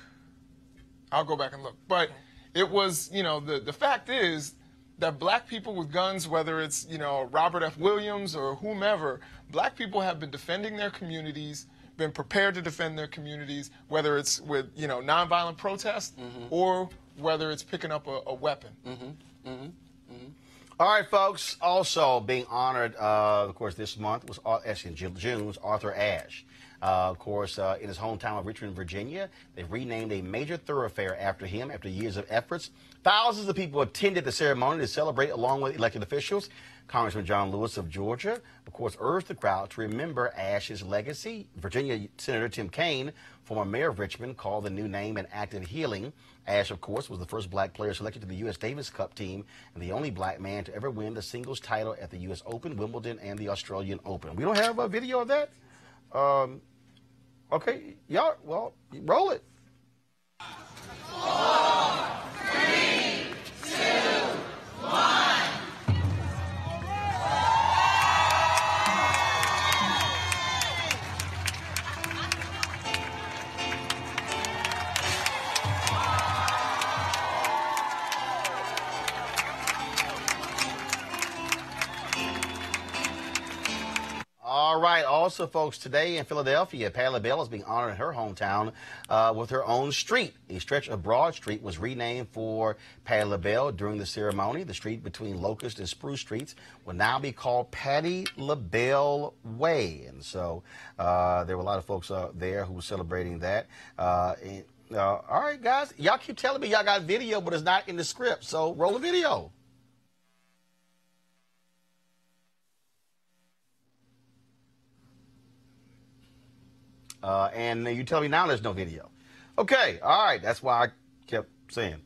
I'll go back and look. But it was, you know, the fact is that black people with guns, whether it's, you know, Robert F. Williams or whomever, black people have been defending their communities, been prepared to defend their communities, whether it's with, you know, nonviolent protest or whether it's picking up a weapon. All right, folks. Also being honored, of course, this month was actually in June was Arthur Ashe. Of course, in his hometown of Richmond, Virginia, they renamed a major thoroughfare after him after years of efforts. Thousands of people attended the ceremony to celebrate along with elected officials. Congressman John Lewis of Georgia, of course, urged the crowd to remember Ashe's legacy. Virginia Senator Tim Kaine, former mayor of Richmond, called the new name an act of healing. Ashe, of course, was the first black player selected to the U.S. Davis Cup team and the only black man to ever win the singles title at the U.S. Open, Wimbledon, and the Australian Open. We don't have a video of that? Okay, y'all, well, roll it. 4, 3, 2, 1. All right. Also, folks, today in Philadelphia, Patti LaBelle is being honored in her hometown with her own street. A stretch of Broad Street was renamed for Patti LaBelle during the ceremony. The street between Locust and Spruce Streets will now be called Patti LaBelle Way. And so there were a lot of folks there who were celebrating that. All right, guys. Y'all keep telling me y'all got video, but it's not in the script. So roll the video. And you tell me now there's no video. Okay, all right. That's why I kept saying.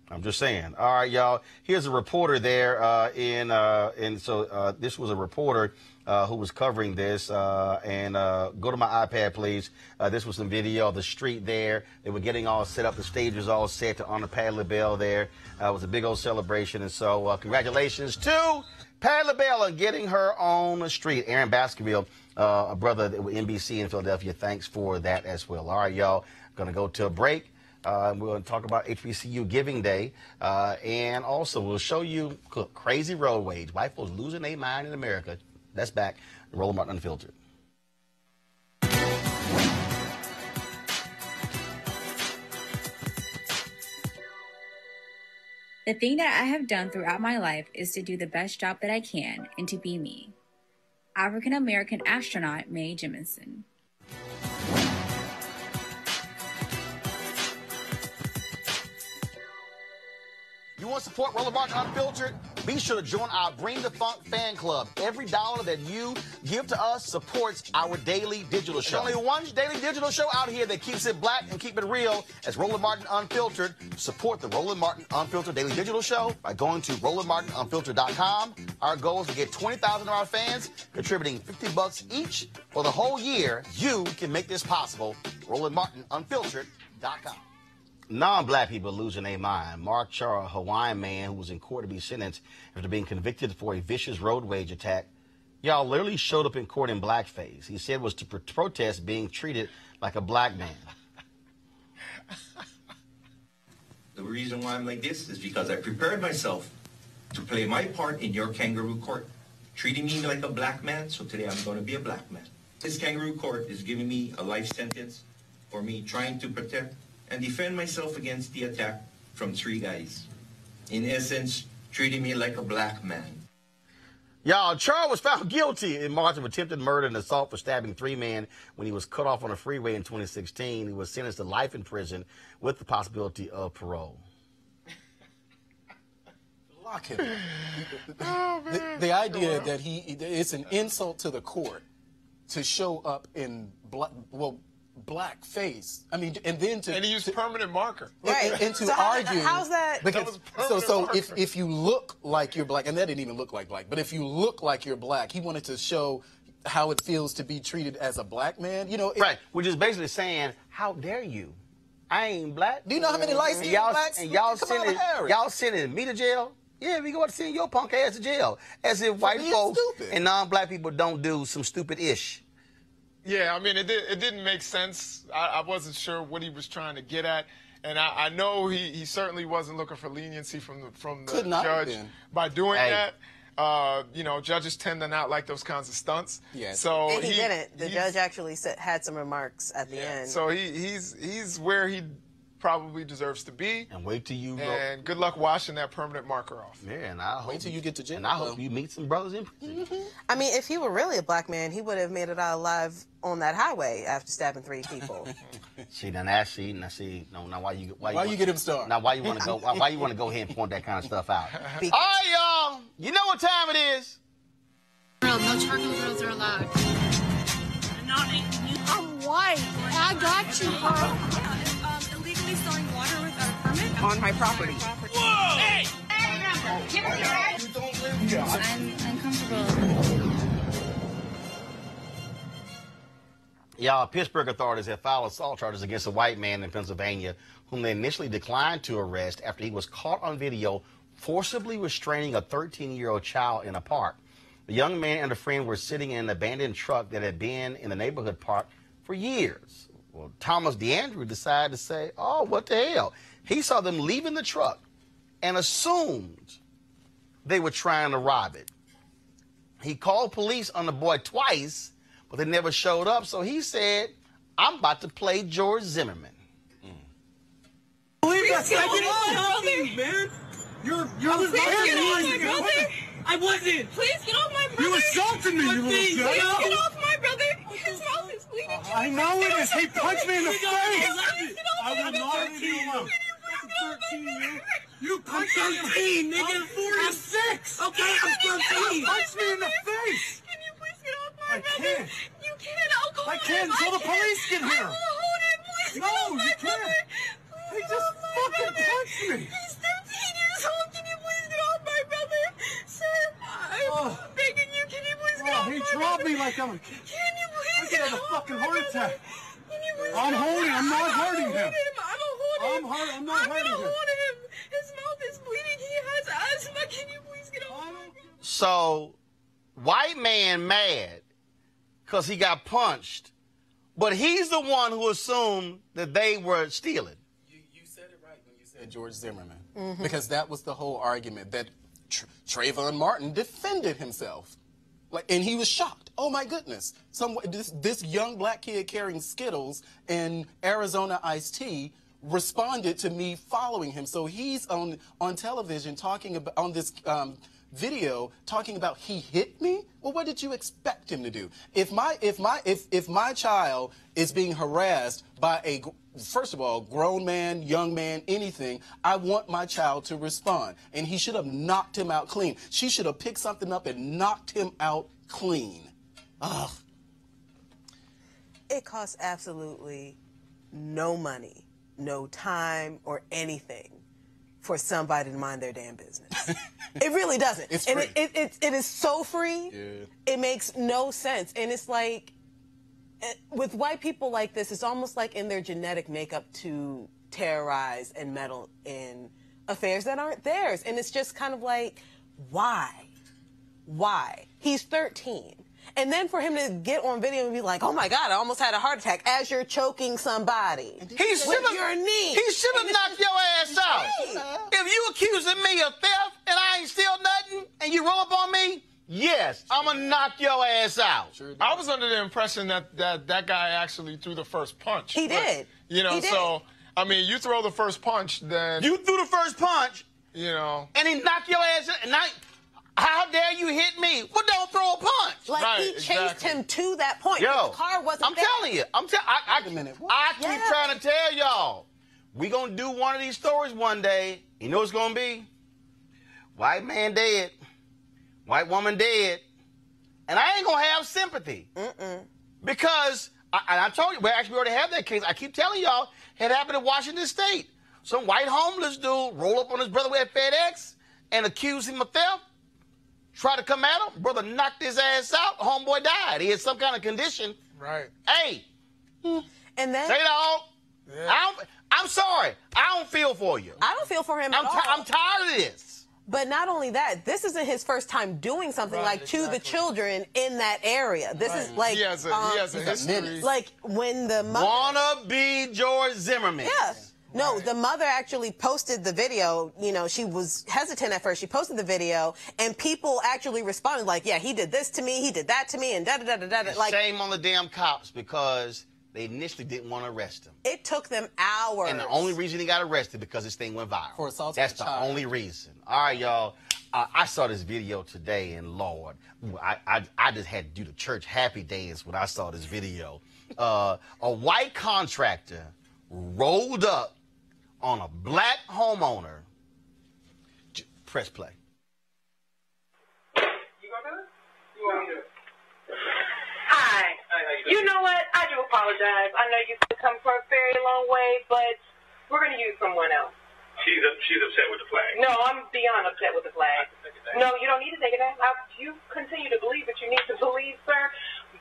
I'm just saying. All right, y'all. Here's a reporter there, this was a reporter who was covering this. Go to my iPad, please. This was some video of the street there. They were getting all set up. The stage was all set to honor Patti LaBelle there. It was a big old celebration, and so congratulations to Patti LaBelle on getting her on the street. Aaron Baskerville, a brother with NBC in Philadelphia, thanks for that as well. All right, y'all. Going to go to a break. We're going to talk about HBCU Giving Day, and also we'll show you crazy road rage. White folks losing their mind in America. That's back. Roland Martin Unfiltered. The thing that I have done throughout my life is to do the best job that I can and to be me. African-American astronaut Mae Jemison. You want to support Roland Martin Unfiltered? Be sure to join our Bring the Funk fan club. Every dollar that you give to us supports our daily digital show. There's only one daily digital show out here that keeps it black and keep it real. As Roland Martin Unfiltered. Support the Roland Martin Unfiltered daily digital show by going to RolandMartinUnfiltered.com. Our goal is to get 20,000 of our fans contributing $50 each for the whole year. You can make this possible. RolandMartinUnfiltered.com. Non-black people losing their mind. Mark Char, a Hawaiian man who was in court to be sentenced after being convicted for a vicious road rage attack, y'all literally showed up in court in blackface. He said it was to protest being treated like a black man. The reason why I'm like this is because I prepared myself to play my part in your kangaroo court, treating me like a black man, so today I'm going to be a black man. This kangaroo court is giving me a life sentence for me trying to protect and defend myself against the attack from 3 guys. In essence, treating me like a black man. Y'all, Charles was found guilty in March of attempted murder and assault for stabbing 3 men when he was cut off on a freeway in 2016. He was sentenced to life in prison with the possibility of parole. Lock him. The idea that it's an insult to the court to show up in black face. I mean, and then to... And he used permanent marker. Right. And to so argue... How's that? Because, so if you look like you're black, and that didn't even look like black, but if you look like you're black, he wanted to show how it feels to be treated as a black man. You know... Right. Which is basically saying, how dare you? I ain't black. Do you know how many light-skinned blacks... And y'all sending me to jail? Yeah, we go to send your punk ass to jail. As if white folks and non-black people don't do some stupid-ish. Yeah, I mean, it didn't make sense. I wasn't sure what he was trying to get at. And I know he certainly wasn't looking for leniency from the judge by doing that. You know, judges tend to not like those kinds of stunts. Yes. So and he didn't. The judge actually had some remarks at the end. So he's where he probably deserves to be. And wait till you... And good luck washing that permanent marker off. Yeah, and I hope... Wait till you get to jail. And I hope you meet some brothers in prison. I mean, if he were really a black man, he would have made it out alive on that highway after stabbing 3 people. See, now why you get him started? Now why you want to go? Why you want to go ahead and point that kind of stuff out? All right, y'all. You know what time it is. No charcoal grills are allowed. I'm white. I got you, bro. Illegally storing water without a permit On my property. Whoa! Hey! You don't live here. I'm uncomfortable. Y'all, Pittsburgh authorities have filed assault charges against a white man in Pennsylvania whom they initially declined to arrest after he was caught on video forcibly restraining a 13-year-old child in a park. The young man and a friend were sitting in an abandoned truck that had been in the neighborhood park for years. Well, Thomas DeAndrew decided to say, oh, what the hell? He saw them leaving the truck and assumed they were trying to rob it. He called police on the boy twice, but they never showed up, so he said, I'm about to play George Zimmerman. Believe that second man. You're my brother. I wasn't. Please get off my brother. You assaulted me, you little Please shit. get off my brother. His mouth is bleeding. I know it is. He punched me in the face. I will not leave you alone. 13. You punched 13, nigga. I'm 46. Okay, I'm 13. You punched me in the face. Can you please get off my brother? I can't. You can't. I'll call I can't until the police get here. I will hold it. Please get off No, my you brother. can't. He just fucking punched me. He's 13. coming. Can you please I could have a fucking heart attack. Can you please I'm holding. I'm not hurting him. I'm gonna hold him. I'm not hurting him. hold him. His mouth is bleeding. He has asthma. Can you please get off me? So, white man mad because he got punched, but he's the one who assumed that they were stealing. You said it right when you said George Zimmerman, because that was the whole argument, that Trayvon Martin defended himself. And he was shocked. Oh my goodness! This young black kid carrying Skittles and Arizona iced tea responded to me following him. So he's on television talking about, on this video, talking about he hit me. Well, what did you expect him to do? If my child is being harassed by a, first of all, grown man, young man, anything, I want my child to respond. And he should have knocked him out clean. She should have picked something up and knocked him out clean. Ugh. It costs absolutely no money, no time, or anything for somebody to mind their damn business. It really doesn't. It's and free. it is so free. Yeah. It makes no sense. And it's like, with white people like this, it's almost like in their genetic makeup to terrorize and meddle in affairs that aren't theirs. And it's just kind of like, why? Why? He's 13. And then for him to get on video and be like, oh my God, I almost had a heart attack as you're choking somebody. He should have your knee. He should have knocked your ass out. If you accusing me of theft and I ain't steal nothing and you roll up on me, yes, I'm gonna knock your ass out. Sure did. I was under the impression that guy actually threw the first punch. He did. You know, He did. so, I mean, you throw the first punch, then, You threw the first punch you know. and he knocked your ass out. And how dare you hit me? Well, don't throw a punch. Like, Right, he chased exactly. him to that point. Yo, The car wasn't I'm there. telling you. Wait a minute. What? I keep Yeah. trying to tell y'all. We gonna do one of these stories one day. You know what it's gonna be? White man dead. White woman dead. And I ain't gonna have sympathy. Because, I told you, we already have that case. I keep telling y'all, it happened in Washington State. Some white homeless dude rolled up on his brother at FedEx and accused him of theft. Tried to come at him. Brother knocked his ass out. Homeboy died. He had some kind of condition. Right. Hey, And then say dog. Yeah. I'm sorry. I don't feel for you. I don't feel for him at all. I'm tired of this. But not only that, this isn't his first time doing something Right, like to the exactly. children in that area. This is like He has a history. like when the mother. Wanna be George Zimmerman. Yeah. No, the mother actually posted the video. You know, she was hesitant at first. She posted the video, and people actually responded like, yeah, he did this to me, he did that to me, and da-da-da-da-da. Like, Shame on the damn cops because they initially didn't want to arrest him. it took them hours. And the only reason he got arrested because this thing went viral. For assaulting That's a the child. only reason. All right, y'all. I saw this video today, and Lord, I just had to do the church happy dance when I saw this video. A white contractor rolled up on a black homeowner. Press play. You gonna do it? You want me to? Hi. You know what? I do apologize. I know you've come from a very long way, but we're gonna use someone else. She's upset with the flag. No, I'm beyond upset with the flag. No, you don't need to take it down. You continue to believe what you need to believe, sir.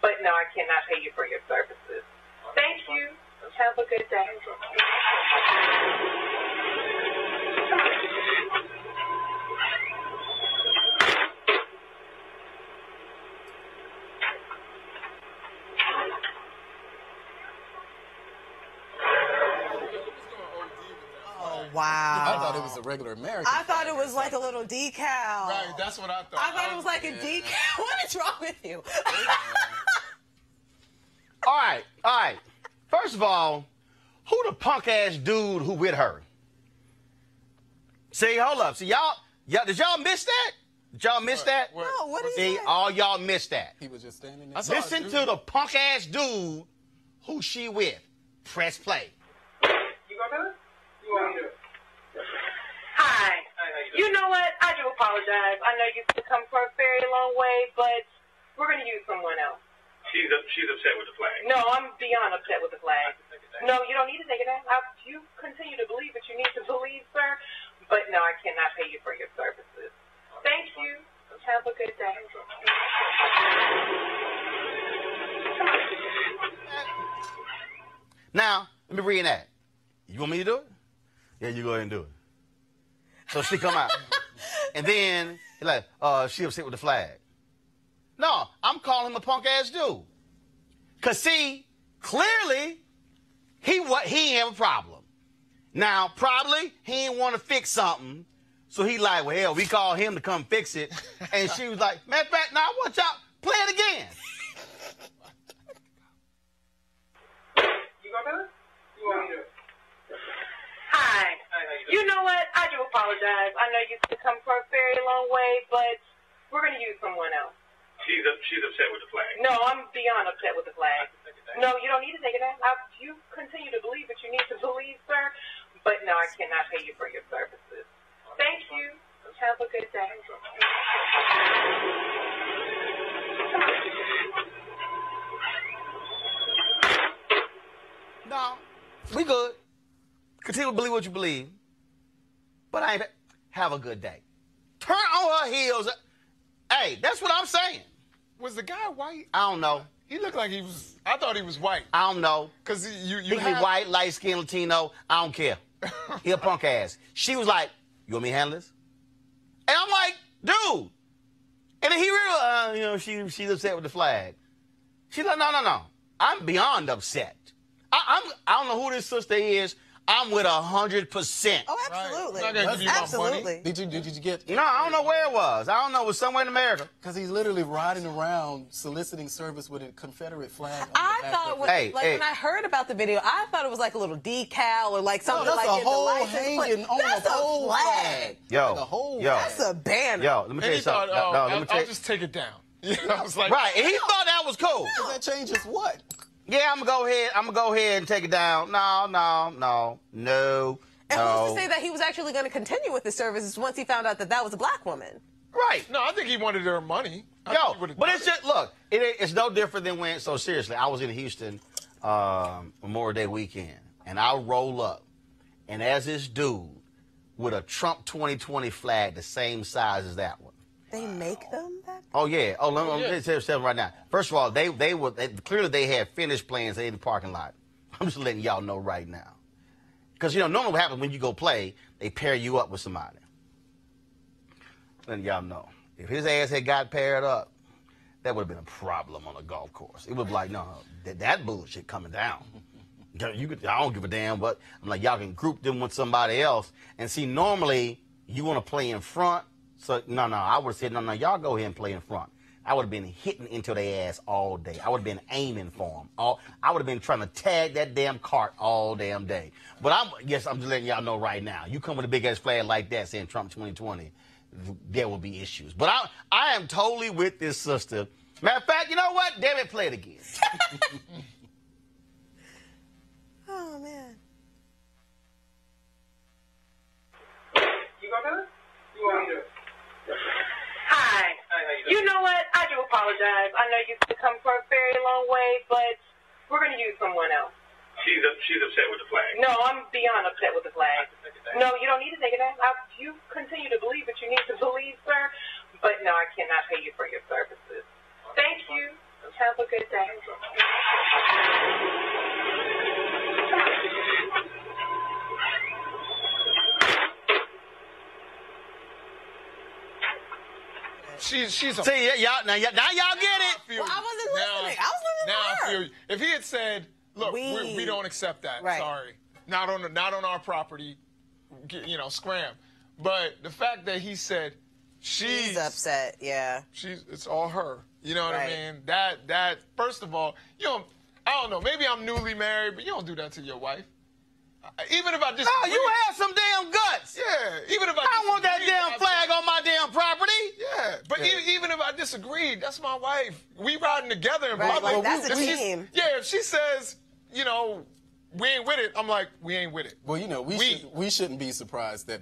But no, I cannot pay you for your services. Thank you. Have a good day. Oh, wow. I thought it was a regular American. I thought it was like a little decal. Right, that's what I thought. I thought it was like a decal. What is wrong with you? All right. First of all, who the punk ass dude who with her? See, hold up. See, y'all, did y'all miss that? Did y'all miss that? No, what is See, that? all y'all missed that. He was just standing there. I saw a Listen dude. to the punk ass dude who she with. Press play. You gonna do it? You want me to? Hi. You know what? I do apologize. I know you've come from a very long way, but we're gonna use someone else. She's upset with the flag. No, I'm beyond upset with the flag. No, you don't need to take it down. You continue to believe what you need to believe, sir. But no, I cannot pay you for your services. Thank you. Have a good day. Now, let me reenact. You want me to do it? Yeah, you go ahead and do it. So she come out. And then, like, she upset with the flag. No, I'm calling him a punk-ass dude. Because, see, clearly, he ain't have a problem. Now, probably, he didn't want to fix something. So he like, well, hell, we call him to come fix it. And she was like, matter of fact, now I want y'all play it again. You gonna do it? You want me to do it? Hi. You know what? I do apologize. I know you've come for a very long way, but we're gonna use someone else. She's upset with the flag. No, I'm beyond upset with the flag. No, you don't need to take it down. You continue to believe what you need to believe, sir. But no, I cannot pay you for your services. Thank you. Have a good day. No, we good. Continue to believe what you believe. But I ain't have a good day. Turn on her heels. Hey, that's what I'm saying. Was the guy white? I don't know. He looked like he was. I thought he was white. I don't know. Cause you he can be white, light skinned, Latino. I don't care. He a punk ass. She was like, "You want me to handle this?" And I'm like, "Dude." And then he realized, she's upset with the flag. She's like, "No. I'm beyond upset. I don't know who this sister is. I'm with 100%. Oh, absolutely. Right. Not gonna give you Absolutely. my money. Did you get? No, I don't know where it was. I don't know. It was somewhere in America. Because he's literally riding around soliciting service with a Confederate flag. I thought it was when I heard about the video, I thought it was like a little decal or like something that's like a in the whole license hanging plate. on That's a pole flag. Yo, That's a banner. Yo, let me tell you something. I'll just take it down. I was like, right, and he thought that was cool. Does that change his what? Yeah, I'm gonna go ahead and take it down. No. And who's to say that he was actually going to continue with the services once he found out that that was a black woman? Right. No, I think he wanted her money. But it's just, look, it's no different than when, so seriously, I was in Houston Memorial Day weekend, and I roll up, and as this dude with a Trump 2020 flag the same size as that one. They make them back? Oh, yeah. Oh, let me tell you something right now. First of all, they clearly they had finished plans in the parking lot. I'm just letting y'all know right now. Because, normally what happens when you go play, they pair you up with somebody. Letting y'all know. If his ass had got paired up, that would have been a problem on a golf course. It would be like, no, that bullshit coming down. I don't give a damn, but I'm like, y'all can group them with somebody else. And see, normally, you want to play in front. So, no, I would have said, no, y'all go ahead and play in front. I would have been hitting into their ass all day. I would have been aiming for them. I would have been trying to tag that damn cart all damn day. But I'm just letting y'all know right now. You come with a big-ass flag like that saying Trump 2020, there will be issues. But I am totally with this sister. Matter of fact, you know what? Damn it, play it again. Oh, man. You gonna do it? You want me to do it? Hi. You know what? I do apologize. I know you've come for a very long way, but we're going to use someone else. She's upset with the flag. No, I'm beyond upset with the flag. No, you don't need to take it down. You continue to believe what you need to believe, sir. But no, I cannot pay you for your services. Thank you. Have a good day. She's a... See, y'all, now y'all get it. Well, I wasn't listening. I was listening to her. I feel you. If he had said, look, we don't accept that. Right. Sorry. Not on our property. Scram. But the fact that he said she's upset, yeah. It's all her. You know what I mean? That first of all, I don't know, maybe I'm newly married, but you don't do that to your wife. Even if I disagree. No, you have some damn guts. Yeah. Even if I don't want that damn flag on my damn property. Yeah. But even if I disagree, that's my wife. We riding together in public. Like, that's a team. If she says, we ain't with it, I'm like, we ain't with it. Well, we shouldn't be surprised that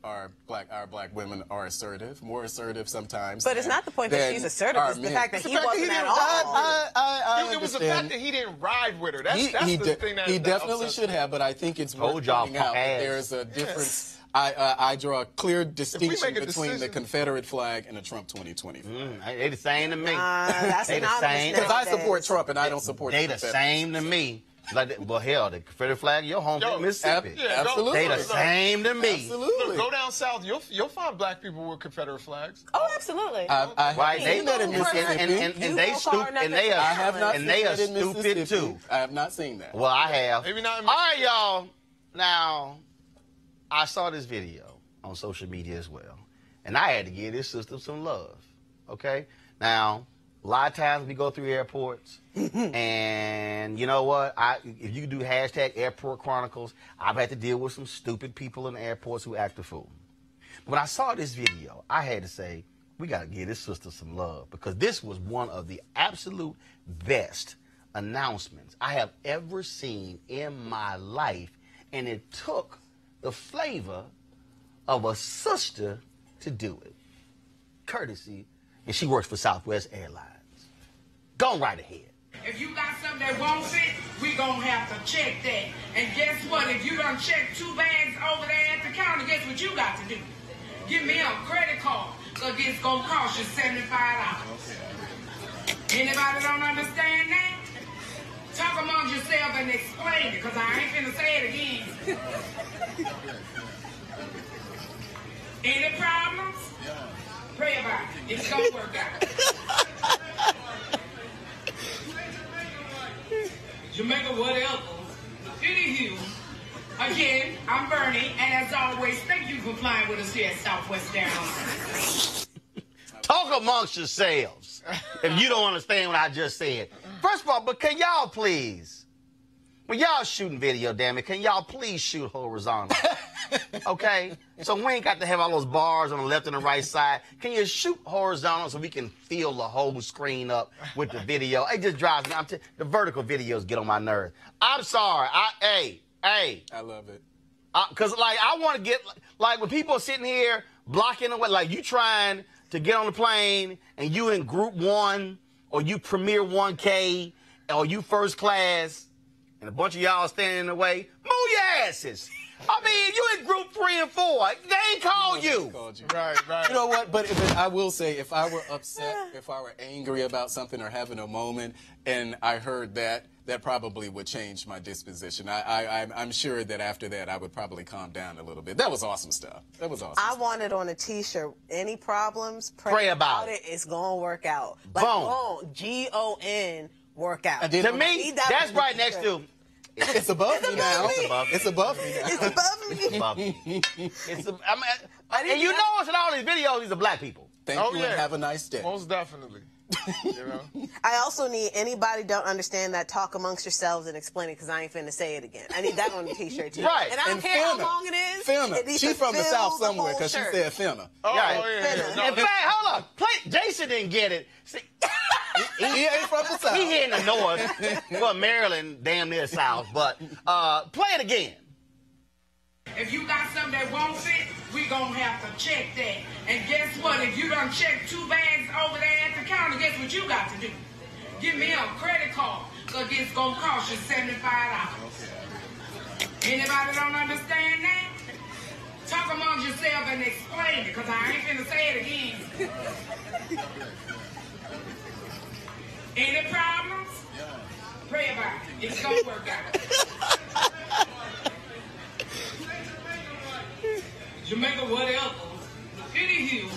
our black women are assertive, more assertive sometimes. But it's not the point that she's assertive, it's the fact that he wasn't at all. It was the fact that he didn't ride with her. That's the thing that he definitely should have, but I think it's worth pointing out that there's a difference. I draw a clear distinction between the Confederate flag and the Trump 2020 flag. They the same to me. That's they the same. Because I support Trump and I don't support the Confederates. They the same to me. Like that, well, hell, the Confederate flag, your home in Mississippi. Absolutely. They the same to me. Absolutely. Look, go down south, you'll find black people with Confederate flags. Oh, absolutely. Right, seen that in Mississippi. and they stupid, and they I have not and seen they are that in stupid Mississippi. too. I have not seen that. Well, I have. Maybe not in All right, y'all. Now, I saw this video on social media as well, and I had to give this sister some love. Okay. Now, a lot of times we go through airports, and you know what? If you do hashtag Airport Chronicles, I've had to deal with some stupid people in airports who act a fool. But when I saw this video, I had to say, we got to give this sister some love, because this was one of the absolute best announcements I have ever seen in my life, and it took the flavor of a sister to do it. Courtesy, and she works for Southwest Airlines. Go right ahead. If you got something that won't fit, we gonna have to check that. And guess what? If you done check 2 bags over there at the counter, guess what you got to do? Give me a credit card, because it's gonna cost you $75. Anybody don't understand that? Talk among yourself and explain it, because I ain't finna say it again. Any problems? Pray about it. It's gonna work out. Jamaica, what else? Anywho, again, I'm Bernie, and as always, thank you for flying with us here at Southwest Airline. Talk amongst yourselves if you don't understand what I just said. First of all, but can y'all please, when y'all shooting video, damn it, can y'all please shoot horizontal? Okay? So we ain't got to have all those bars on the left and the right side. Can you shoot horizontal so we can fill the whole screen up with the video? It just drives me. The vertical videos get on my nerves. I'm sorry. Hey. I love it. Because, I want to get, when people are sitting here blocking the way, you trying to get on the plane and you in group 1 or you Premier 1K or you first class and a bunch of y'all standing in the way, move your asses. I mean, you in group 3 and 4. They ain't called you. Right. You know what? But I will say, if I were upset, if I were angry about something or having a moment, and I heard that probably would change my disposition. I'm sure that after that, I would probably calm down a little bit. That was awesome stuff. That was awesome. I want it on a T-shirt. Any problems? Pray about it. It's gonna work out. Boom. G-O-N, work out. To me, that's right next to. It's above me now. It's above me now. It's above me. It's above me. And you notice in all these videos, these are black people. Thank you and have a nice day. Most definitely. You know? I also need anybody don't understand that, talk amongst yourselves and explain it, because I ain't finna say it again. I need that on the T-shirt too. Right. And I don't care how long it is. Finna. She's from the South somewhere because she said finna. Yeah. In fact, hold up. Jason didn't get it. See, he ain't from the South. He here in the North. Well, Maryland, damn near South. But play it again. If you got something that won't fit, we gonna have to check that. And guess what? If you done check 2 bags over there at the counter, guess what you got to do? Give me a credit card, because it's gonna cost you $75. Anybody don't understand that? Talk among yourself and explain it, because I ain't finna say it again. Any problems? Pray about it. It's gonna work out. Jamaica, what else? Anywho,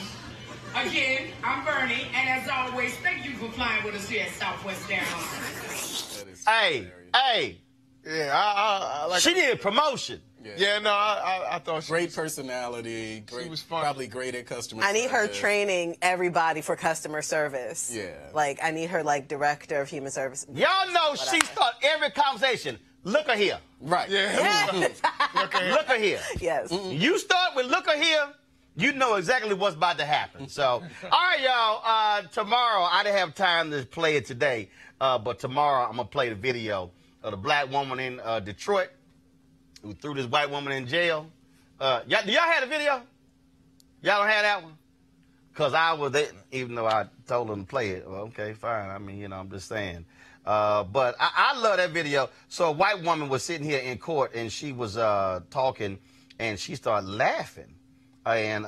again, I'm Bernie, and as always, thank you for flying with us here at Southwest Airline. Hey. Yeah, I like. She did promotion. Yeah, no, I thought she great personality. Great, she was fun. Probably great at customer. I need her service. training everybody for customer service. Yeah. I need her director of human service. Y'all know she start every conversation. Look her here. Right. Yeah. Look her here. Yes. You start with look her here, you know exactly what's about to happen. So, all right, y'all. Tomorrow, I didn't have time to play it today, but tomorrow I'm going to play the video of the black woman in Detroit who threw this white woman in jail. Do y'all have the video? Y'all don't have that one? Because I was there, even though I told them to play it. Well, okay, fine. I mean, I'm just saying. But I love that video. So a white woman was sitting here in court, and she was talking, and she started laughing. And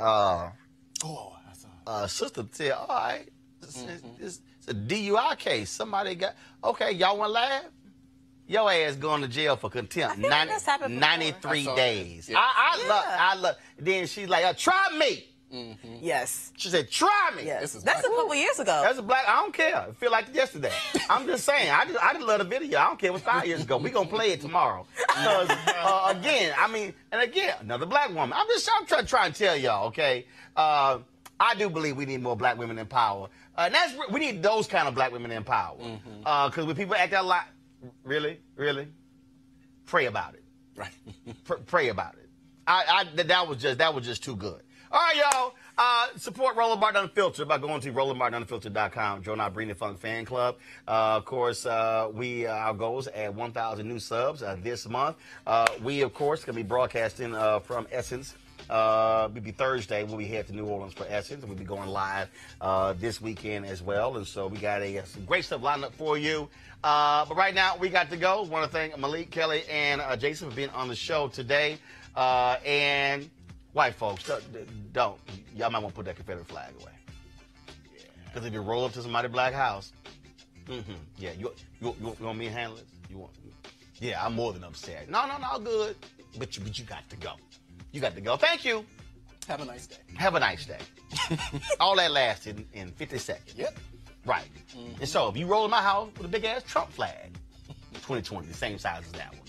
sister said, all right, it's a DUI case. Somebody got, okay, y'all want to laugh? Your ass going to jail for contempt. feel like that's happened before. 93 days. Yeah. I love. Then she's like, try me. Mm-hmm. Yes. She said, try me. Yes. That's a couple years ago. That's a black. I don't care. I feel like yesterday. I'm just saying. I just love the video. I don't care. It was 5 years ago. We gonna play it tomorrow. Because again, another black woman. I'm trying to tell y'all. Okay. I do believe we need more black women in power. And we need those kind of black women in power. Because when people act out like, really, pray about it. Right. Pray about it. That was just too good. All right, y'all. Support Roland Martin Unfiltered by going to RolandMartinUnfiltered.com. Join our Bring the Funk fan club. Of course, our goals at 1,000 new subs this month. We, of course, going to be broadcasting from Essence. It'll be Thursday when we head to New Orleans for Essence. We'll be going live this weekend as well. And so we got some great stuff lined up for you. But right now, we got to go. I want to thank Malik, Kelly, and Jason for being on the show today. And white folks, don't. Y'all might want to put that Confederate flag away. Because if you roll up to somebody's black house, yeah, you want me to handle it? Yeah, I'm more than upset. No, good. But you got to go. You got to go. Thank you. Have a nice day. Have a nice day. All that lasted in 50 seconds. Yep. Right. And so if you roll in my house with a big ass Trump flag, 2020, the same size as that one,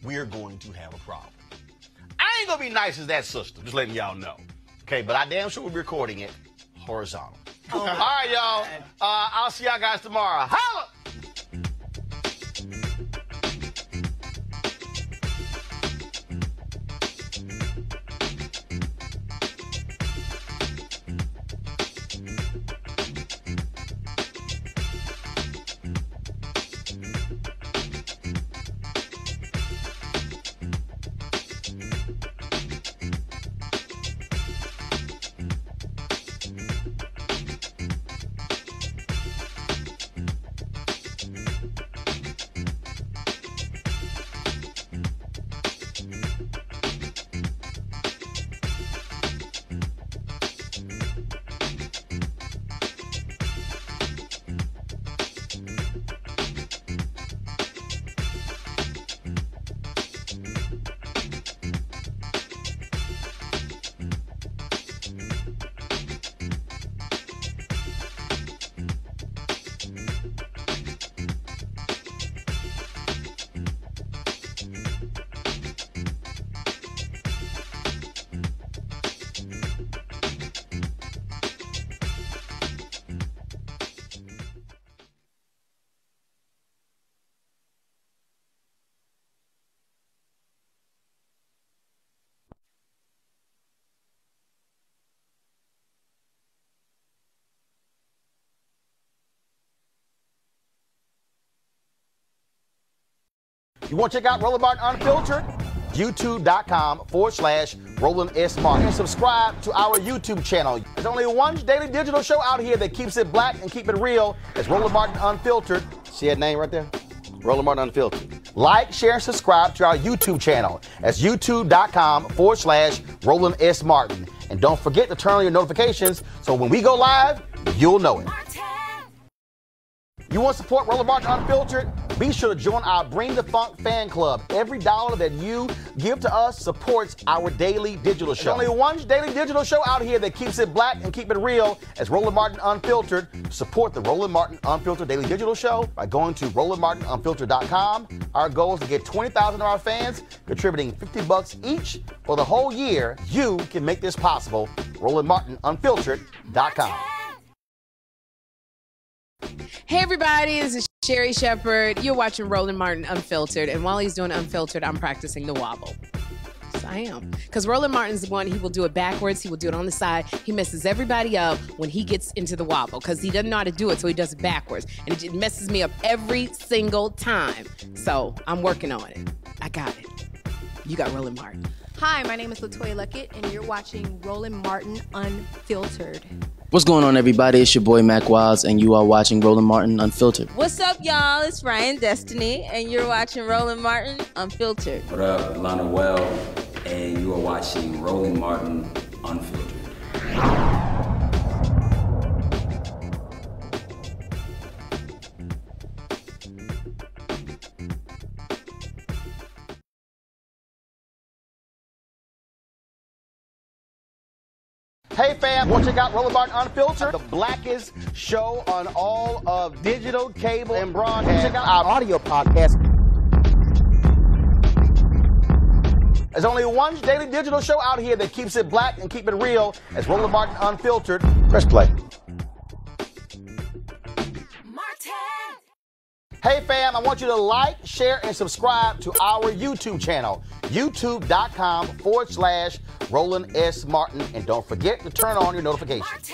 we're going to have a problem. I ain't gonna be nice as that sister, just letting y'all know. Okay, but I damn sure we'll be recording it horizontal. All right, y'all. I'll see y'all guys tomorrow. Holla! You want to check out Roland Martin Unfiltered? YouTube.com/Roland S. Martin. And subscribe to our YouTube channel. There's only one daily digital show out here that keeps it black and keep it real. It's Roland Martin Unfiltered. See that name right there? Roland Martin Unfiltered. Like, share, and subscribe to our YouTube channel. That's YouTube.com/Roland S. Martin. And don't forget to turn on your notifications so when we go live, you'll know it. You want to support Roland Martin Unfiltered? Be sure to join our Bring the Funk fan club. Every dollar that you give to us supports our daily digital show. There's only one daily digital show out here that keeps it black and keep it real. It's Roland Martin Unfiltered. Support the Roland Martin Unfiltered daily digital show by going to RolandMartinUnfiltered.com. Our goal is to get 20,000 of our fans contributing $50 each for the whole year. You can make this possible. RolandMartinUnfiltered.com. Hey everybody, this is Sherry Shepherd. You're watching Roland Martin Unfiltered, and while he's doing Unfiltered, I'm practicing the wobble. Yes, I am. Because Roland Martin's the one, he will do it backwards, he will do it on the side. He messes everybody up when he gets into the wobble, because he doesn't know how to do it, so he does it backwards. And it messes me up every single time. So I'm working on it. I got it. You got Roland Martin. Hi, my name is LaToya Luckett, and you're watching Roland Martin Unfiltered. What's going on, everybody? It's your boy Mac Wilds, and you are watching Roland Martin Unfiltered. What's up, y'all? It's Ryan Destiny, and you're watching Roland Martin Unfiltered. What up, Lana Well, and you are watching Roland Martin Unfiltered. Hey fam, want to check out Roland Martin Unfiltered, the blackest show on all of digital, cable, and broadcast. Check out our audio podcast. There's only one daily digital show out here that keeps it black and keep it real. It's Roland Martin Unfiltered. Press play. Hey fam, I want you to like, share, and subscribe to our YouTube channel, youtube.com/Roland S. Martin. And don't forget to turn on your notifications.